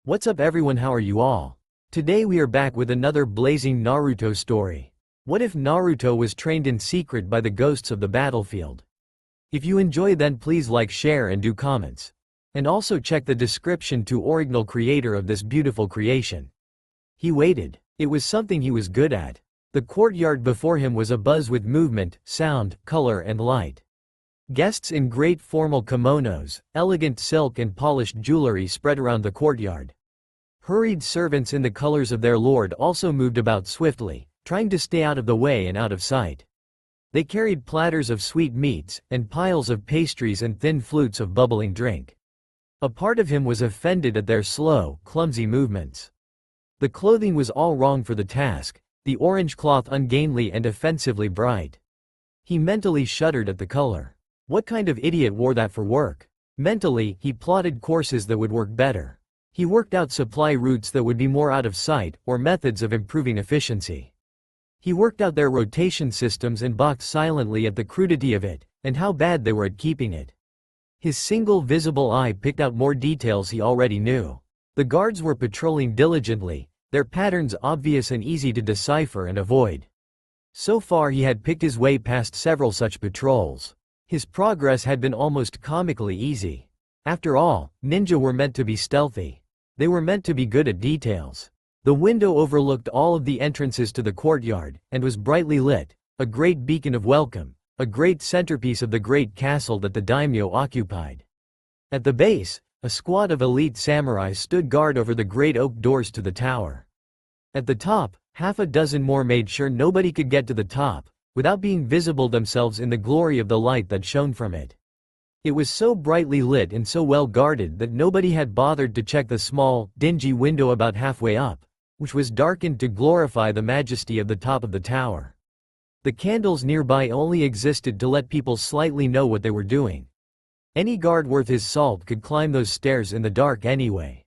What's up everyone, how are you all? Today we are back with another blazing Naruto story. What if Naruto was trained in secret by the ghosts of the battlefield? If you enjoy, then please like, share and do comments. And also check the description to original creator of this beautiful creation. He waited. It was something he was good at. The courtyard before him was abuzz with movement, sound, color and light. Guests in great formal kimonos, elegant silk and polished jewelry spread around the courtyard. Hurried servants in the colors of their lord also moved about swiftly, trying to stay out of the way and out of sight. They carried platters of sweet meats, and piles of pastries and thin flutes of bubbling drink. A part of him was offended at their slow, clumsy movements. The clothing was all wrong for the task, the orange cloth ungainly and offensively bright. He mentally shuddered at the color. What kind of idiot wore that for work? Mentally, he plotted courses that would work better. He worked out supply routes that would be more out of sight, or methods of improving efficiency. He worked out their rotation systems and balked silently at the crudity of it, and how bad they were at keeping it. His single visible eye picked out more details he already knew. The guards were patrolling diligently, their patterns obvious and easy to decipher and avoid. So far he had picked his way past several such patrols. His progress had been almost comically easy. After all, ninja were meant to be stealthy. They were meant to be good at details. The window overlooked all of the entrances to the courtyard, and was brightly lit, a great beacon of welcome, a great centerpiece of the great castle that the daimyo occupied. At the base, a squad of elite samurai stood guard over the great oak doors to the tower. At the top, half a dozen more made sure nobody could get to the top, without being visible themselves in the glory of the light that shone from it. It was so brightly lit and so well guarded that nobody had bothered to check the small, dingy window about halfway up, which was darkened to glorify the majesty of the top of the tower. The candles nearby only existed to let people slightly know what they were doing. Any guard worth his salt could climb those stairs in the dark anyway.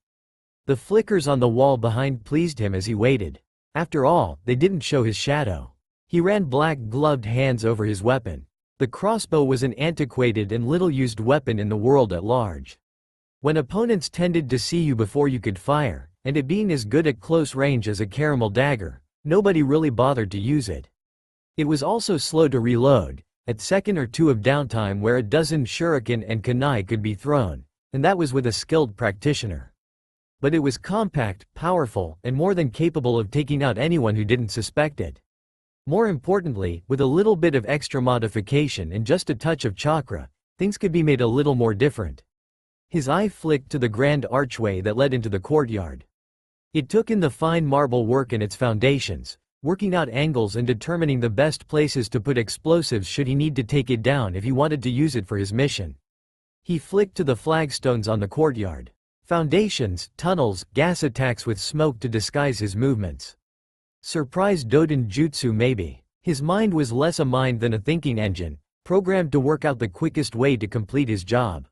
The flickers on the wall behind pleased him as he waited. After all, they didn't show his shadow. He ran black-gloved hands over his weapon. The crossbow was an antiquated and little-used weapon in the world at large. When opponents tended to see you before you could fire, and it being as good at close range as a caramel dagger, nobody really bothered to use it. It was also slow to reload, at second or two of downtime where a dozen shuriken and kunai could be thrown, and that was with a skilled practitioner. But it was compact, powerful, and more than capable of taking out anyone who didn't suspect it. More importantly, with a little bit of extra modification and just a touch of chakra, things could be made a little more different. His eye flicked to the grand archway that led into the courtyard. It took in the fine marble work and its foundations, working out angles and determining the best places to put explosives should he need to take it down if he wanted to use it for his mission. He flicked to the flagstones on the courtyard. Foundations, tunnels, gas attacks with smoke to disguise his movements. Surprise Doden Jutsu maybe. His mind was less a mind than a thinking engine, programmed to work out the quickest way to complete his job.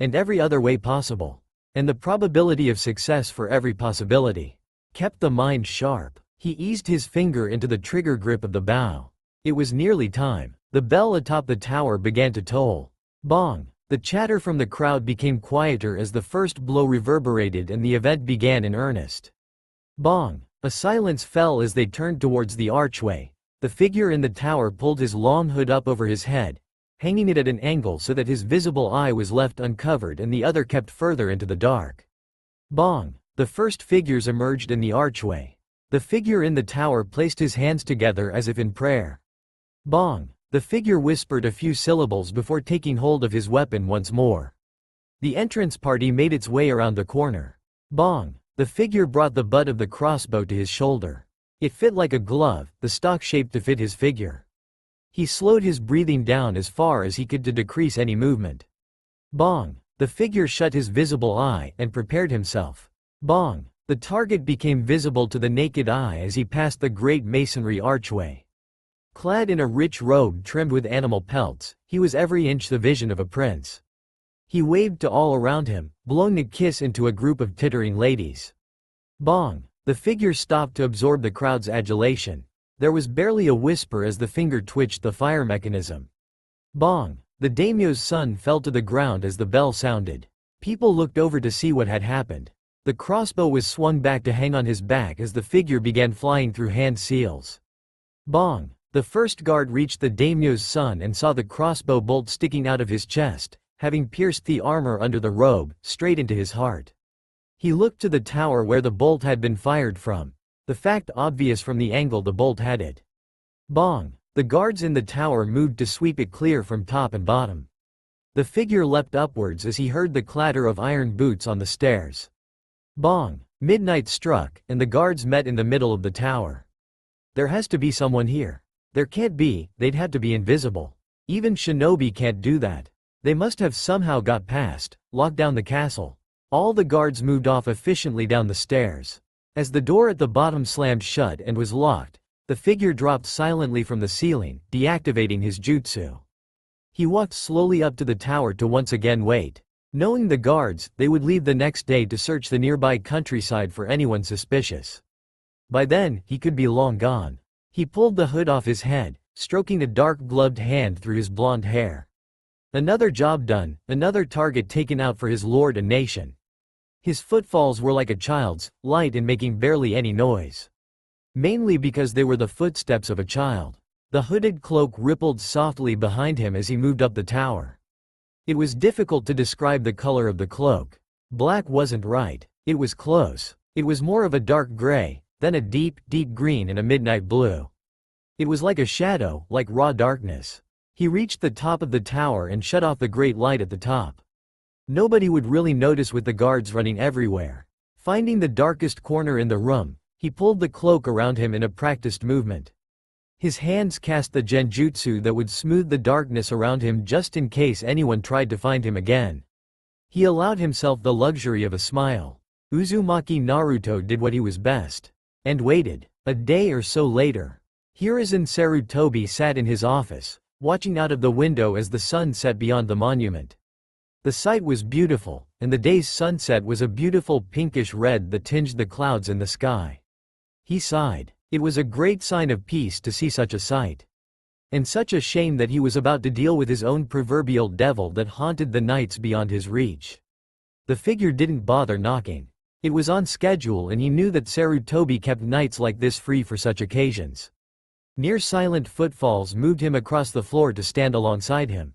And every other way possible. And the probability of success for every possibility. Kept the mind sharp. He eased his finger into the trigger grip of the bow. It was nearly time. The bell atop the tower began to toll. Bong! The chatter from the crowd became quieter as the first blow reverberated and the event began in earnest. Bong! A silence fell as they turned towards the archway. The figure in the tower pulled his long hood up over his head, hanging it at an angle so that his visible eye was left uncovered and the other kept further into the dark. Bong! The first figures emerged in the archway. The figure in the tower placed his hands together as if in prayer. Bong! The figure whispered a few syllables before taking hold of his weapon once more. The entrance party made its way around the corner. Bong! The figure brought the butt of the crossbow to his shoulder. It fit like a glove, the stock shaped to fit his figure. He slowed his breathing down as far as he could to decrease any movement. Bong! The figure shut his visible eye and prepared himself. Bong! The target became visible to the naked eye as he passed the great masonry archway. Clad in a rich robe trimmed with animal pelts, he was every inch the vision of a prince. He waved to all around him, blowing a kiss into a group of tittering ladies. Bong! The figure stopped to absorb the crowd's adulation. There was barely a whisper as the finger twitched the fire mechanism. Bong! The daimyo's son fell to the ground as the bell sounded. People looked over to see what had happened. The crossbow was swung back to hang on his back as the figure began flying through hand seals. Bong! The first guard reached the daimyo's son and saw the crossbow bolt sticking out of his chest, having pierced the armor under the robe, straight into his heart. He looked to the tower where the bolt had been fired from, the fact obvious from the angle the bolt headed. Bong! The guards in the tower moved to sweep it clear from top and bottom. The figure leapt upwards as he heard the clatter of iron boots on the stairs. Bong! Midnight struck, and the guards met in the middle of the tower. There has to be someone here. There can't be, they'd have to be invisible. Even shinobi can't do that. They must have somehow got past, locked down the castle. All the guards moved off efficiently down the stairs. As the door at the bottom slammed shut and was locked, the figure dropped silently from the ceiling, deactivating his jutsu. He walked slowly up to the tower to once again wait. Knowing the guards, they would leave the next day to search the nearby countryside for anyone suspicious. By then, he could be long gone. He pulled the hood off his head, stroking a dark-gloved hand through his blonde hair. Another job done, another target taken out for his lord and nation. His footfalls were like a child's, light and making barely any noise. Mainly because they were the footsteps of a child. The hooded cloak rippled softly behind him as he moved up the tower. It was difficult to describe the color of the cloak. Black wasn't right. It was close. It was more of a dark gray, then a deep, deep green and a midnight blue. It was like a shadow, like raw darkness. He reached the top of the tower and shut off the great light at the top. Nobody would really notice with the guards running everywhere. Finding the darkest corner in the room, he pulled the cloak around him in a practiced movement. His hands cast the genjutsu that would smooth the darkness around him just in case anyone tried to find him again. He allowed himself the luxury of a smile. Uzumaki Naruto did what he was best. And waited. A day or so later, Hiruzen Sarutobi sat in his office, watching out of the window as the sun set beyond the monument. The sight was beautiful, and the day's sunset was a beautiful pinkish red that tinged the clouds in the sky. He sighed. It was a great sign of peace to see such a sight. And such a shame that he was about to deal with his own proverbial devil that haunted the nights beyond his reach. The figure didn't bother knocking. It was on schedule and he knew that Sarutobi kept nights like this free for such occasions. Near silent footfalls moved him across the floor to stand alongside him.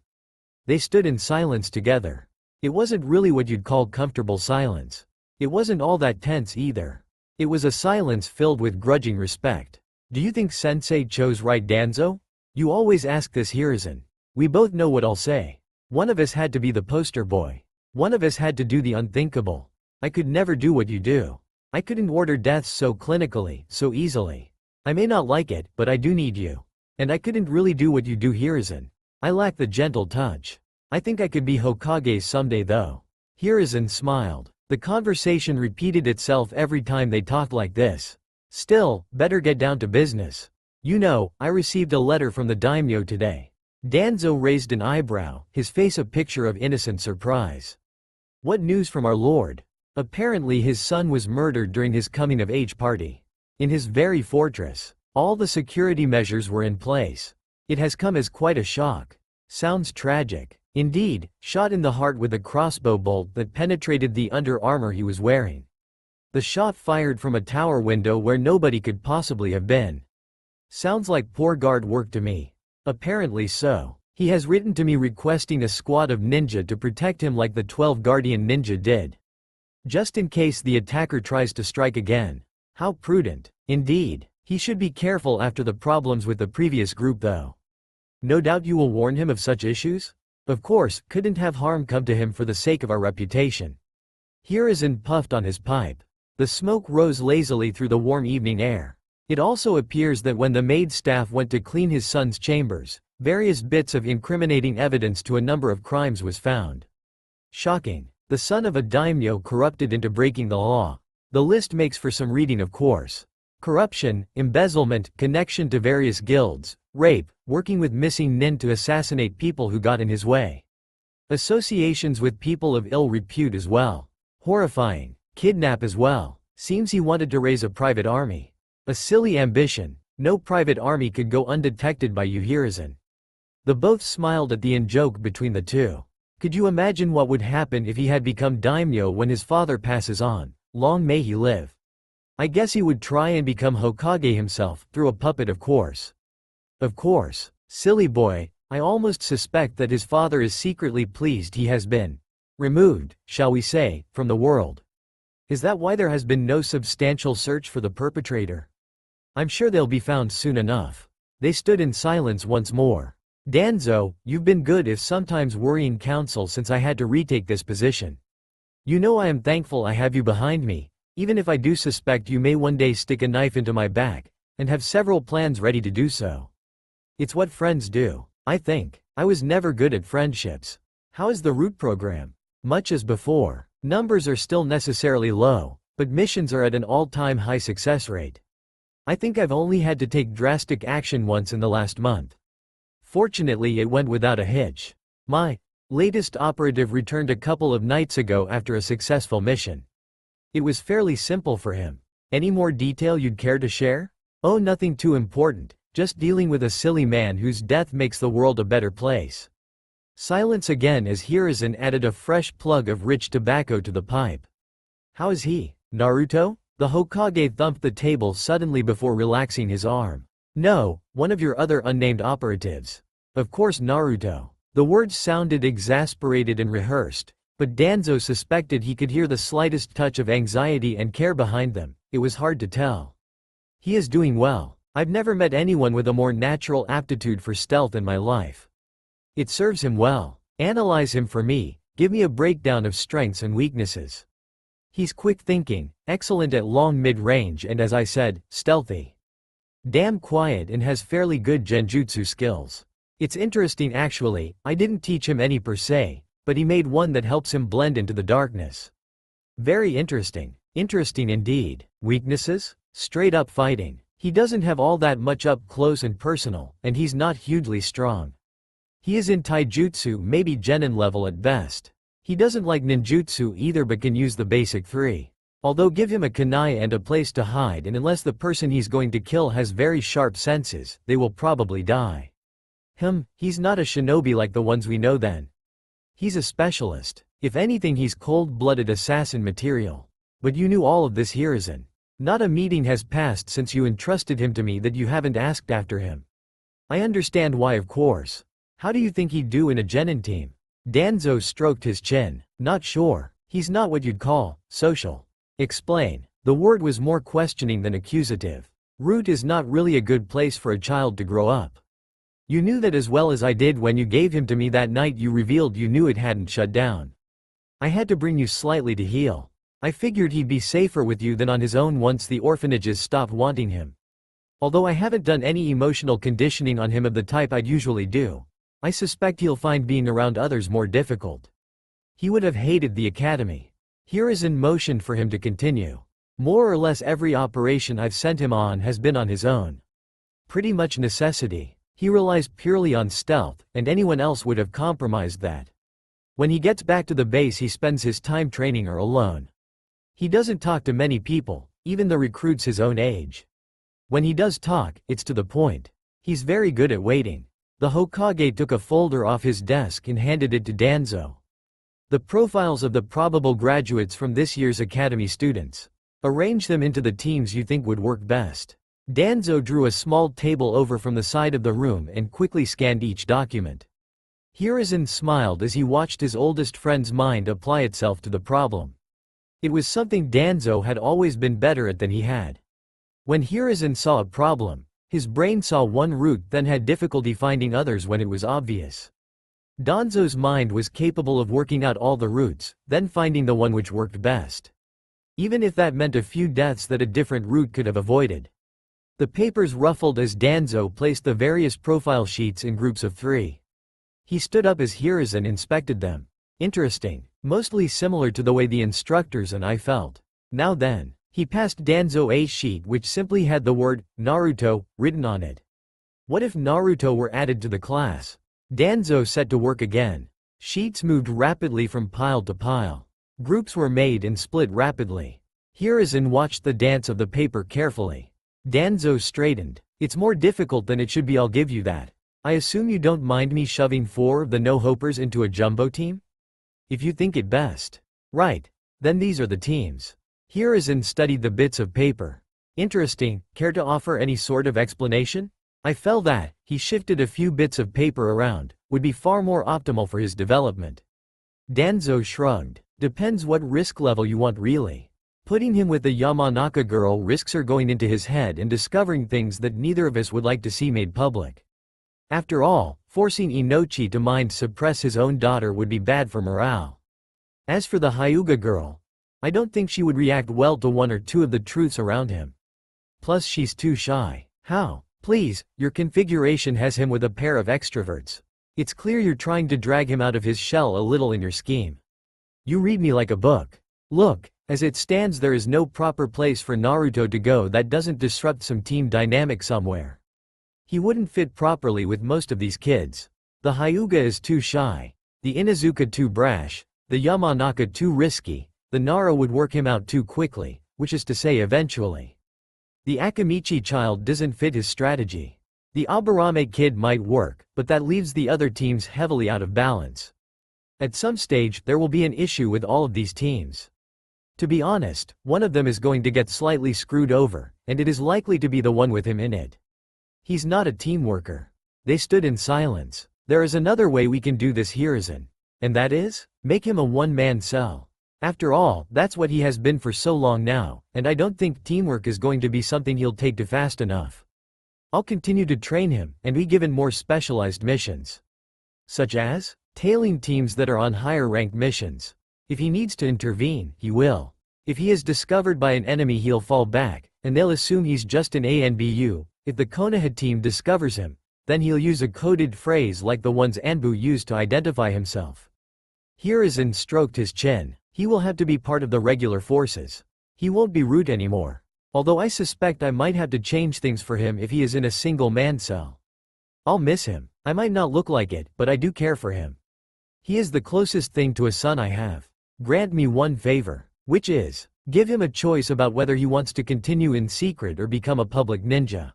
They stood in silence together. It wasn't really what you'd call comfortable silence. It wasn't all that tense either. It was a silence filled with grudging respect. Do you think Sensei chose right, Danzo? You always ask this, Hiruzen. We both know what I'll say. One of us had to be the poster boy. One of us had to do the unthinkable. I could never do what you do. I couldn't order deaths so clinically, so easily. I may not like it, but I do need you. And I couldn't really do what you do, Hiruzen. I lack the gentle touch. I think I could be Hokage someday though. Hiruzen smiled. The conversation repeated itself every time they talked like this. Still, better get down to business. You know, I received a letter from the daimyo today. Danzo raised an eyebrow, his face a picture of innocent surprise. What news from our lord? Apparently his son was murdered during his coming-of-age party. In his very fortress. All the security measures were in place. It has come as quite a shock. Sounds tragic. Indeed, shot in the heart with a crossbow bolt that penetrated the under armor he was wearing. The shot fired from a tower window where nobody could possibly have been. Sounds like poor guard work to me. Apparently so. He has written to me requesting a squad of ninja to protect him like the 12 guardian ninja did. Just in case the attacker tries to strike again. How prudent. Indeed. He should be careful after the problems with the previous group though. No doubt you will warn him of such issues? Of course, couldn't have harm come to him for the sake of our reputation. Hiruzen puffed on his pipe. The smoke rose lazily through the warm evening air. It also appears that when the maid staff went to clean his son's chambers, various bits of incriminating evidence to a number of crimes was found. Shocking. The son of a daimyo corrupted into breaking the law. The list makes for some reading, of course. Corruption, embezzlement, connection to various guilds, rape, working with missing nin to assassinate people who got in his way. Associations with people of ill repute as well. Horrifying. Kidnap as well. Seems he wanted to raise a private army. A silly ambition. No private army could go undetected by you, Hiruzen. The both smiled at the in-joke between the two. Could you imagine what would happen if he had become daimyo when his father passes on? long may he live. I guess he would try and become Hokage himself, through a puppet of course. Of course. Silly boy, I almost suspect that his father is secretly pleased he has been removed, shall we say, from the world. Is that why there has been no substantial search for the perpetrator? I'm sure they'll be found soon enough. They stood in silence once more. Danzo, you've been good if sometimes worrying counsel since I had to retake this position. You know I am thankful I have you behind me, even if I do suspect you may one day stick a knife into my back, and have several plans ready to do so. It's what friends do, I think. I was never good at friendships. How is the root program? Much as before. Numbers are still necessarily low, but missions are at an all-time high success rate. I think I've only had to take drastic action once in the last month. Fortunately it went without a hitch. My latest operative returned a couple of nights ago after a successful mission. It was fairly simple for him. Any more detail you'd care to share? Oh, nothing too important, just dealing with a silly man whose death makes the world a better place. Silence again as Hiruzen added a fresh plug of rich tobacco to the pipe. How is he? Naruto? The Hokage thumped the table suddenly before relaxing his arm. No, one of your other unnamed operatives. Of course Naruto. The words sounded exasperated and rehearsed, but Danzo suspected he could hear the slightest touch of anxiety and care behind them. It was hard to tell. He is doing well. I've never met anyone with a more natural aptitude for stealth in my life. It serves him well. Analyze him for me, give me a breakdown of strengths and weaknesses. He's quick thinking, excellent at long mid-range and as I said, stealthy. Damn quiet and has fairly good genjutsu skills. It's interesting actually, I didn't teach him any per se, but he made one that helps him blend into the darkness. Very interesting. Interesting indeed. Weaknesses? Straight up fighting. He doesn't have all that much up close and personal, and he's not hugely strong. He is in taijutsu, maybe genin level at best. He doesn't like ninjutsu either but can use the basic 3. Although give him a kunai and a place to hide, and unless the person he's going to kill has very sharp senses, they will probably die. He's not a shinobi like the ones we know then. He's a specialist. If anything he's cold-blooded assassin material. But you knew all of this Hiruzen. Not a meeting has passed since you entrusted him to me that you haven't asked after him. I understand why of course. How do you think he'd do in a genin team? Danzo stroked his chin. Not sure. He's not what you'd call social. Explain. The word was more questioning than accusative. Root is not really a good place for a child to grow up. You knew that as well as I did when you gave him to me that night you revealed you knew it hadn't shut down. I had to bring you slightly to heal. I figured he'd be safer with you than on his own once the orphanages stopped wanting him. Although I haven't done any emotional conditioning on him of the type I'd usually do, I suspect he'll find being around others more difficult. He would have hated the academy. Hiruzen motioned for him to continue. More or less every operation I've sent him on has been on his own. Pretty much necessity. He relies purely on stealth, and anyone else would have compromised that. When he gets back to the base he spends his time training or alone. He doesn't talk to many people, even the recruits his own age. When he does talk, it's to the point. He's very good at waiting. The Hokage took a folder off his desk and handed it to Danzo. The profiles of the probable graduates from this year's academy students. Arrange them into the teams you think would work best. Danzo drew a small table over from the side of the room and quickly scanned each document. Hiruzen smiled as he watched his oldest friend's mind apply itself to the problem. It was something Danzo had always been better at than he had. When Hiruzen saw a problem, his brain saw one route then had difficulty finding others when it was obvious. Danzo's mind was capable of working out all the routes, then finding the one which worked best. Even if that meant a few deaths that a different route could have avoided. The papers ruffled as Danzo placed the various profile sheets in groups of 3. He stood up as Hiruzen inspected them. Interesting, mostly similar to the way the instructors and I felt. Now then, he passed Danzo a sheet which simply had the word, Naruto, written on it. What if Naruto were added to the class? Danzo set to work again. Sheets moved rapidly from pile to pile. Groups were made and split rapidly. Hiruzen watched the dance of the paper carefully. Danzo straightened. It's more difficult than it should be, I'll give you that. I assume you don't mind me shoving 4 of the no-hopers into a jumbo team? If you think it best. Right. Then these are the teams. Hiruzen studied the bits of paper. Interesting, care to offer any sort of explanation? I felt that, he shifted a few bits of paper around, would be far more optimal for his development. Danzo shrugged. Depends what risk level you want really. Putting him with the Yamanaka girl risks her going into his head and discovering things that neither of us would like to see made public. After all, forcing Inochi to mind suppress his own daughter would be bad for morale. As for the Hyuga girl, I don't think she would react well to one or two of the truths around him. Plus she's too shy. How? Please, your configuration has him with a pair of extroverts. It's clear you're trying to drag him out of his shell a little in your scheme. You read me like a book. Look, as it stands there is no proper place for Naruto to go that doesn't disrupt some team dynamic somewhere. He wouldn't fit properly with most of these kids. The Hyuga is too shy, the Inuzuka too brash, the Yamanaka too risky, the Nara would work him out too quickly, which is to say eventually. The Akamichi child doesn't fit his strategy. The Aburame kid might work, but that leaves the other teams heavily out of balance. At some stage there will be an issue with all of these teams. To be honest, one of them is going to get slightly screwed over, and it is likely to be the one with him in it. He's not a team worker. They stood in silence. There is another way we can do this, Hiruzen. And that is? Make him a one-man cell. After all, that's what he has been for so long now, and I don't think teamwork is going to be something he'll take to fast enough. I'll continue to train him, and be given more specialized missions. Such as? Tailing teams that are on higher ranked missions. If he needs to intervene, he will. If he is discovered by an enemy he'll fall back, and they'll assume he's just an ANBU. If the Konoha team discovers him, then he'll use a coded phrase like the ones Anbu used to identify himself. Hiruzen stroked his chin. He will have to be part of the regular forces. He won't be root anymore. Although I suspect I might have to change things for him if he is in a single man cell. I'll miss him. I might not look like it, but I do care for him. He is the closest thing to a son I have. Grant me one favor, which is, give him a choice about whether he wants to continue in secret or become a public ninja.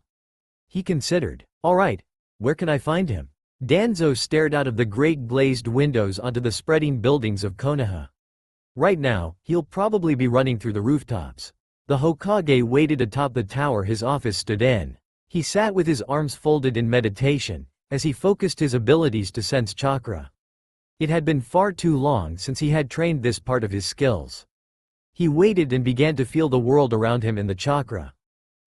He considered. Alright, where can I find him? Danzo stared out of the great glazed windows onto the spreading buildings of Konoha. Right now, he'll probably be running through the rooftops. The Hokage waited atop the tower his office stood in. He sat with his arms folded in meditation, as he focused his abilities to sense chakra. It had been far too long since he had trained this part of his skills. He waited and began to feel the world around him in the chakra.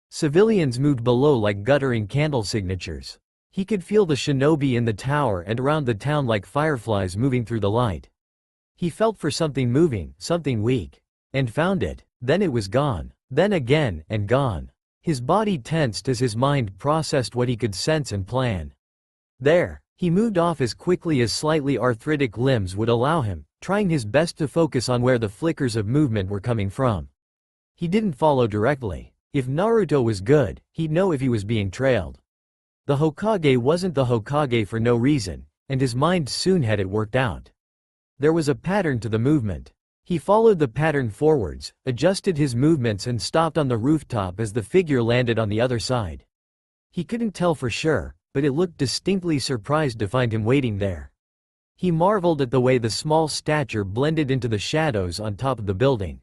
Civilians moved below like guttering candle signatures. He could feel the shinobi in the tower and around the town like fireflies moving through the light. He felt for something moving, something weak. And found it. Then it was gone. Then again, and gone. His body tensed as his mind processed what he could sense and plan. There. He moved off as quickly as slightly arthritic limbs would allow him, trying his best to focus on where the flickers of movement were coming from. He didn't follow directly. If Naruto was good, he'd know if he was being trailed. The Hokage wasn't the Hokage for no reason, and his mind soon had it worked out. There was a pattern to the movement. He followed the pattern forwards, adjusted his movements and stopped on the rooftop as the figure landed on the other side. He couldn't tell for sure, but it looked distinctly surprised to find him waiting there. He marveled at the way the small stature blended into the shadows on top of the building.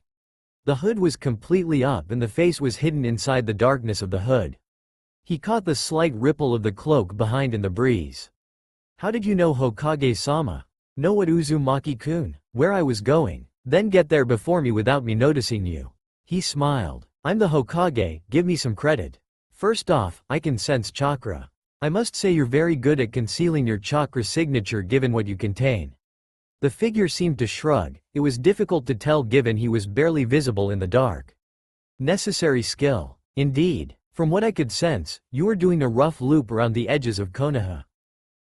The hood was completely up and the face was hidden inside the darkness of the hood. He caught the slight ripple of the cloak behind in the breeze. How did you know, Hokage-sama? Know what, Uzumaki-kun? Where I was going? Then get there before me without me noticing you. He smiled. I'm the Hokage, give me some credit. First off, I can sense chakra. I must say you're very good at concealing your chakra signature given what you contain. The figure seemed to shrug. It was difficult to tell given he was barely visible in the dark. Necessary skill. Indeed. From what I could sense, you were doing a rough loop around the edges of Konoha.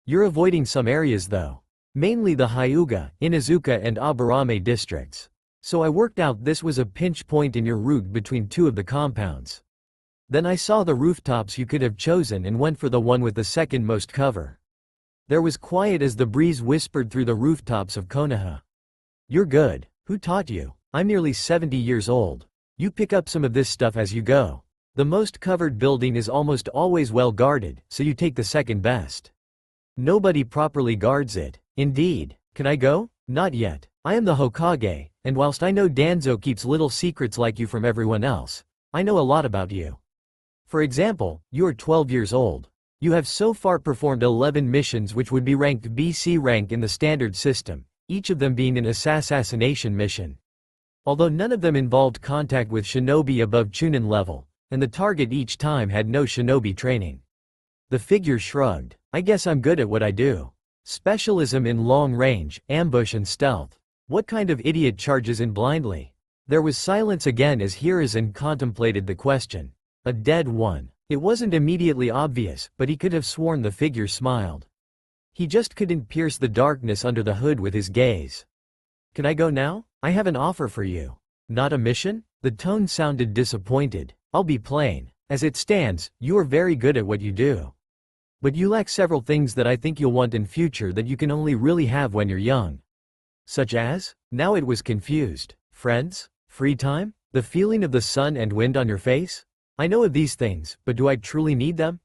You're avoiding some areas though. Mainly the Hyuga, Inuzuka and Aburame districts. So I worked out this was a pinch point in your route between two of the compounds. Then I saw the rooftops you could have chosen and went for the one with the second most cover. There was quiet as the breeze whispered through the rooftops of Konoha. You're good. Who taught you? I'm nearly 70 years old. You pick up some of this stuff as you go. The most covered building is almost always well guarded, so you take the second best. Nobody properly guards it. Indeed. Can I go? Not yet. I am the Hokage, and whilst I know Danzo keeps little secrets like you from everyone else, I know a lot about you. For example, you are 12 years old. You have so far performed 11 missions which would be ranked BC rank in the standard system, each of them being an assassination mission. Although none of them involved contact with shinobi above Chunin level, and the target each time had no shinobi training. The figure shrugged. I guess I'm good at what I do. Specialism in long range, ambush and stealth. What kind of idiot charges in blindly? There was silence again as Hiruzen contemplated the question. A dead one. It wasn't immediately obvious, but he could have sworn the figure smiled. He just couldn't pierce the darkness under the hood with his gaze. Can I go now? I have an offer for you. Not a mission? The tone sounded disappointed. I'll be plain. As it stands, you are very good at what you do. But you lack several things that I think you'll want in future that you can only really have when you're young. Such as? Now it was confused. Friends? Free time? The feeling of the sun and wind on your face? I know of these things, but do I truly need them?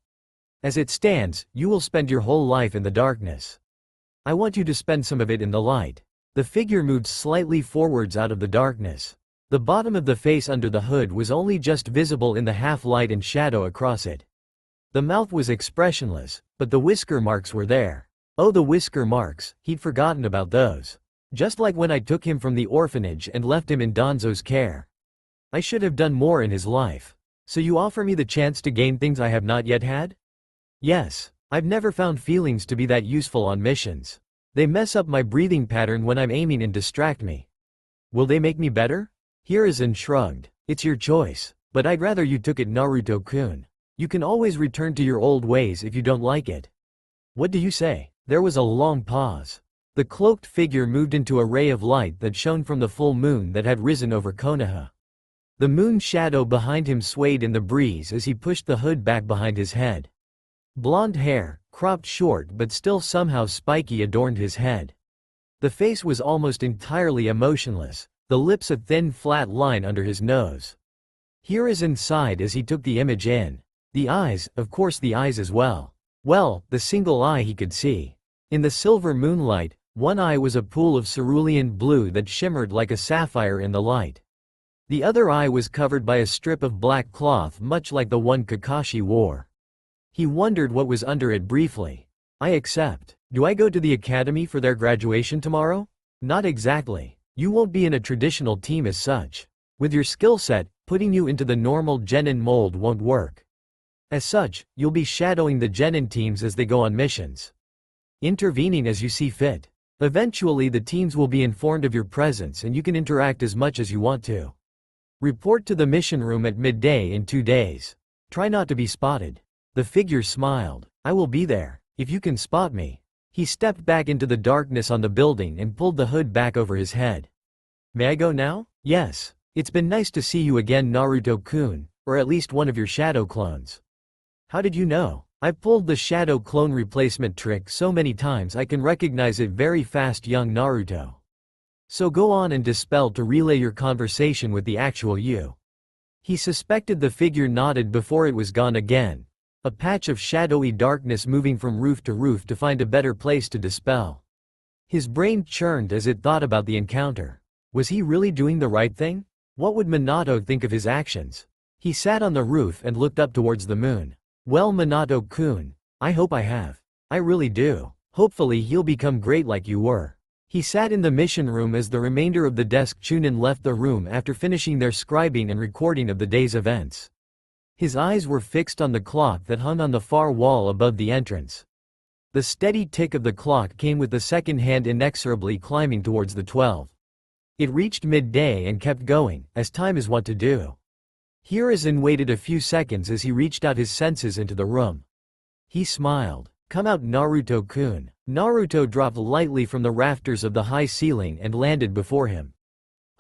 As it stands, you will spend your whole life in the darkness. I want you to spend some of it in the light. The figure moved slightly forwards out of the darkness. The bottom of the face under the hood was only just visible in the half-light and shadow across it. The mouth was expressionless, but the whisker marks were there. Oh, the whisker marks, he'd forgotten about those. Just like when I took him from the orphanage and left him in Danzo's care. I should have done more in his life. So you offer me the chance to gain things I have not yet had? Yes. I've never found feelings to be that useful on missions. They mess up my breathing pattern when I'm aiming and distract me. Will they make me better? Hiruzen shrugged. It's your choice, but I'd rather you took it, Naruto-kun. You can always return to your old ways if you don't like it. What do you say? There was a long pause. The cloaked figure moved into a ray of light that shone from the full moon that had risen over Konoha. The moon shadow behind him swayed in the breeze as he pushed the hood back behind his head. Blonde hair, cropped short but still somehow spiky, adorned his head. The face was almost entirely emotionless, the lips a thin flat line under his nose. Hiruzen sighed as he took the image in. The eyes, of course the eyes as well. Well, the single eye he could see. In the silver moonlight, one eye was a pool of cerulean blue that shimmered like a sapphire in the light. The other eye was covered by a strip of black cloth much like the one Kakashi wore. He wondered what was under it briefly. I accept. Do I go to the academy for their graduation tomorrow? Not exactly. You won't be in a traditional team as such. With your skill set, putting you into the normal genin mold won't work. As such, you'll be shadowing the genin teams as they go on missions. Intervening as you see fit. Eventually the teams will be informed of your presence and you can interact as much as you want to. Report to the mission room at midday in 2 days. Try not to be spotted. The figure smiled. I will be there, if you can spot me. He stepped back into the darkness on the building and pulled the hood back over his head. May I go now? Yes. It's been nice to see you again, Naruto-kun, or at least one of your shadow clones. How did you know? I've pulled the shadow clone replacement trick so many times I can recognize it very fast, young Naruto. So go on and dispel to relay your conversation with the actual you. He suspected the figure nodded before it was gone again. A patch of shadowy darkness moving from roof to roof to find a better place to dispel. His brain churned as it thought about the encounter. Was he really doing the right thing? What would Minato think of his actions? He sat on the roof and looked up towards the moon. Well, Minato-kun, I hope I have. I really do. Hopefully he'll become great like you were. He sat in the mission room as the remainder of the desk Chunin left the room after finishing their scribing and recording of the day's events. His eyes were fixed on the clock that hung on the far wall above the entrance. The steady tick of the clock came with the second hand inexorably climbing towards the 12. It reached midday and kept going, as time is wont to do. Hiruzen waited a few seconds as he reached out his senses into the room. He smiled. Come out, Naruto-kun. Naruto dropped lightly from the rafters of the high ceiling and landed before him.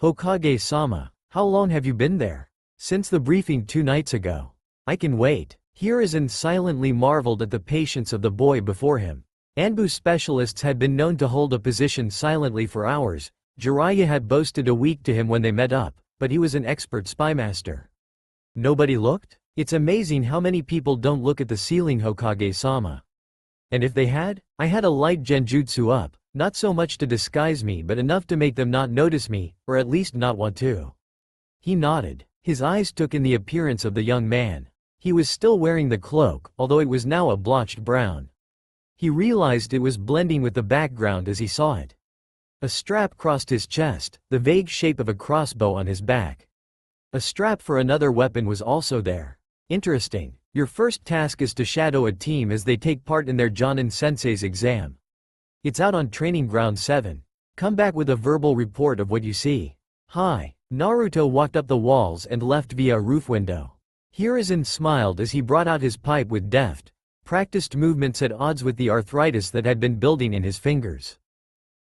Hokage-sama, how long have you been there? Since the briefing 2 nights ago. I can wait. Hiruzen silently marveled at the patience of the boy before him. Anbu specialists had been known to hold a position silently for hours. Jiraiya had boasted a week to him when they met up, but he was an expert spymaster. Nobody looked? It's amazing how many people don't look at the ceiling, Hokage-sama. And if they had? I had a light genjutsu up. Not so much to disguise me but enough to make them not notice me, or at least not want to." He nodded. His eyes took in the appearance of the young man. He was still wearing the cloak, although it was now a blotched brown. He realized it was blending with the background as he saw it. A strap crossed his chest, the vague shape of a crossbow on his back. A strap for another weapon was also there. "Interesting. Your first task is to shadow a team as they take part in their Jonin-sensei's exam. It's out on Training Ground 7. Come back with a verbal report of what you see." "Hi." Naruto walked up the walls and left via a roof window. Hiruzen smiled as he brought out his pipe with deft, practiced movements at odds with the arthritis that had been building in his fingers.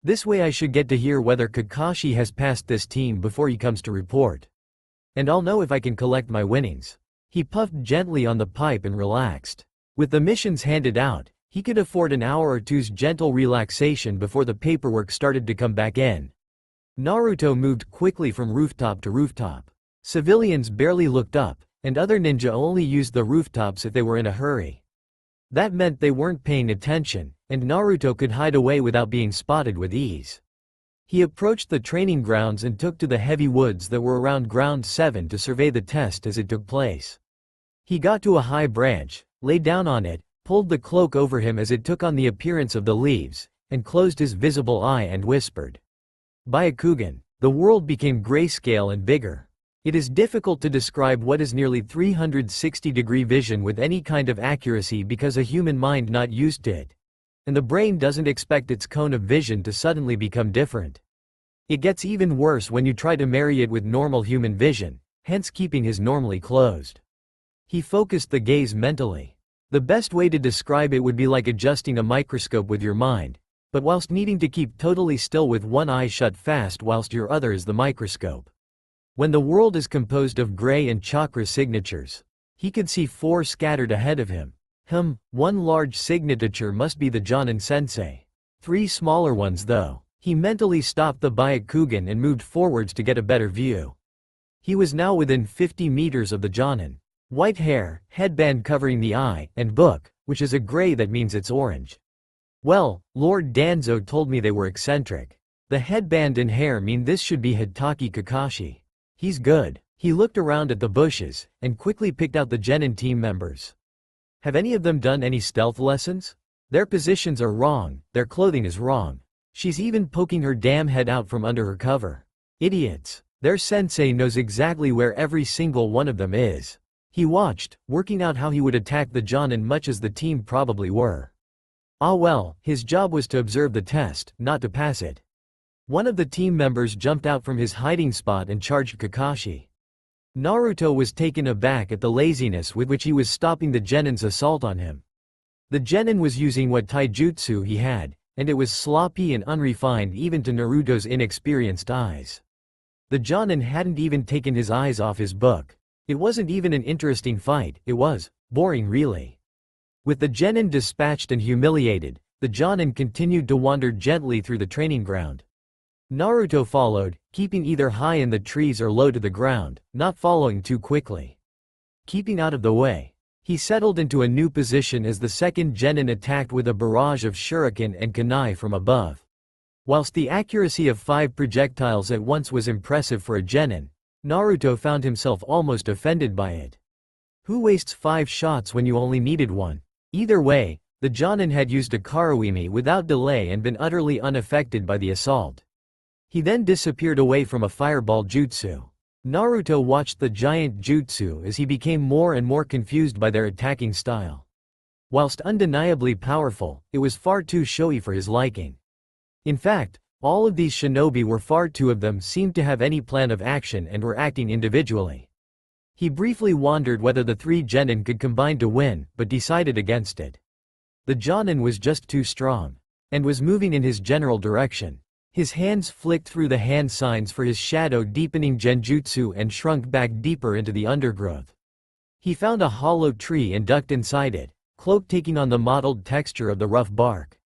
"This way I should get to hear whether Kakashi has passed this team before he comes to report. And I'll know if I can collect my winnings." He puffed gently on the pipe and relaxed. With the missions handed out, he could afford an hour or two's gentle relaxation before the paperwork started to come back in. Naruto moved quickly from rooftop to rooftop. Civilians barely looked up, and other ninja only used the rooftops if they were in a hurry. That meant they weren't paying attention, and Naruto could hide away without being spotted with ease. He approached the training grounds and took to the heavy woods that were around Ground 7 to survey the test as it took place. He got to a high branch, lay down on it, pulled the cloak over him as it took on the appearance of the leaves, and closed his visible eye and whispered. "Byakugan." The world became grayscale and bigger. It is difficult to describe what is nearly 360-degree vision with any kind of accuracy because a human mind not used to it. And the brain doesn't expect its cone of vision to suddenly become different. It gets even worse when you try to marry it with normal human vision, hence keeping his normally closed. He focused the gaze mentally. The best way to describe it would be like adjusting a microscope with your mind, but whilst needing to keep totally still with one eye shut fast whilst your other is the microscope. When the world is composed of gray and chakra signatures, he could see 4 scattered ahead of him. One large signature must be the Jonin sensei. 3 smaller ones though. He mentally stopped the Byakugan and moved forwards to get a better view. He was now within 50 meters of the Jonin. White hair, headband covering the eye, and book, which is a gray that means it's orange. Well, Lord Danzo told me they were eccentric. The headband and hair mean this should be Hitaki Kakashi. He's good. He looked around at the bushes, and quickly picked out the Genin team members. Have any of them done any stealth lessons? Their positions are wrong, their clothing is wrong. She's even poking her damn head out from under her cover. Idiots. Their sensei knows exactly where every single one of them is. He watched, working out how he would attack the Jonin much as the team probably were. Ah well, his job was to observe the test, not to pass it. One of the team members jumped out from his hiding spot and charged Kakashi. Naruto was taken aback at the laziness with which he was stopping the Genin's assault on him. The Genin was using what taijutsu he had, and it was sloppy and unrefined even to Naruto's inexperienced eyes. The Jonin hadn't even taken his eyes off his book. It wasn't even an interesting fight, it was boring really. With the Genin dispatched and humiliated, the Jonin continued to wander gently through the training ground. Naruto followed, keeping either high in the trees or low to the ground, not following too quickly. Keeping out of the way, he settled into a new position as the second Genin attacked with a barrage of shuriken and kunai from above. Whilst the accuracy of 5 projectiles at once was impressive for a Genin, Naruto found himself almost offended by it. Who wastes 5 shots when you only needed 1? Either way, the Jonin had used a Karuimi without delay and been utterly unaffected by the assault. He then disappeared away from a fireball jutsu. Naruto watched the giant jutsu as he became more and more confused by their attacking style. Whilst undeniably powerful, it was far too showy for his liking. In fact, all of these shinobi were far too of them seemed to have any plan of action and were acting individually. He briefly wondered whether the 3 Genin could combine to win, but decided against it. The Jonin was just too strong, and was moving in his general direction. His hands flicked through the hand signs for his shadow deepening genjutsu and shrunk back deeper into the undergrowth. He found a hollow tree and ducked inside it, cloak taking on the mottled texture of the rough bark.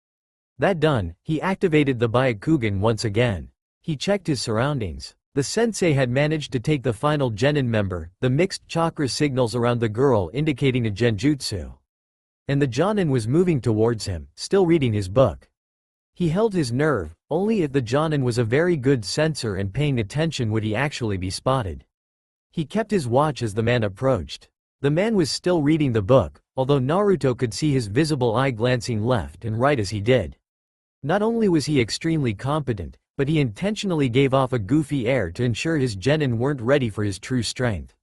That done, he activated the Byakugan once again. He checked his surroundings. The sensei had managed to take the final Genin member, the mixed chakra signals around the girl indicating a genjutsu. And the Jonin was moving towards him, still reading his book. He held his nerve, only if the Jonin was a very good sensor and paying attention would he actually be spotted. He kept his watch as the man approached. The man was still reading the book, although Naruto could see his visible eye glancing left and right as he did. Not only was he extremely competent, but he intentionally gave off a goofy air to ensure his genin weren't ready for his true strength.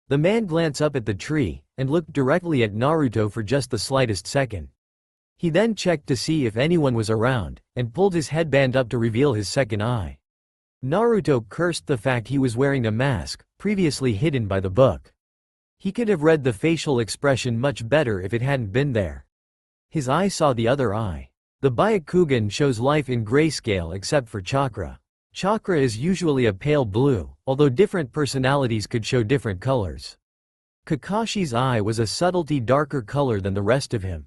The man glanced up at the tree, and looked directly at Naruto for just the slightest second. He then checked to see if anyone was around, and pulled his headband up to reveal his second eye. Naruto cursed the fact he was wearing a mask, previously hidden by the book. He could have read the facial expression much better if it hadn't been there. His eye saw the other eye. The Byakugan shows life in grayscale except for chakra. Chakra is usually a pale blue, although different personalities could show different colors. Kakashi's eye was a subtlety darker color than the rest of him.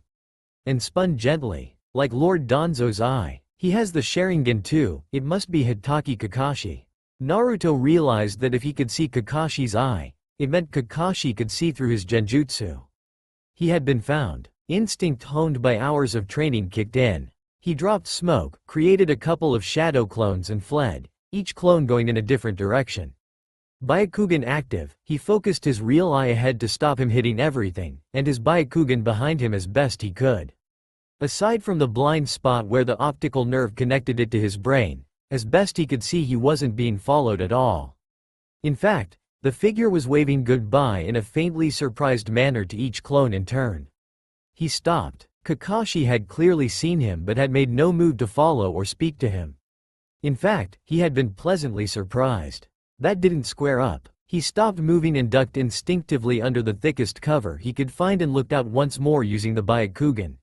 And spun gently, like Lord Danzo's eye. He has the Sharingan too, it must be Hitaki Kakashi. Naruto realized that if he could see Kakashi's eye, it meant Kakashi could see through his genjutsu. He had been found. Instinct honed by hours of training kicked in. He dropped smoke, created a couple of shadow clones and fled, each clone going in a different direction. Byakugan active, he focused his real eye ahead to stop him hitting everything, and his Byakugan behind him as best he could. Aside from the blind spot where the optical nerve connected it to his brain, as best he could see he wasn't being followed at all. In fact, the figure was waving goodbye in a faintly surprised manner to each clone in turn. He stopped. Kakashi had clearly seen him but had made no move to follow or speak to him. In fact, he had been pleasantly surprised. That didn't square up. He stopped moving and ducked instinctively under the thickest cover he could find and looked out once more using the Byakugan.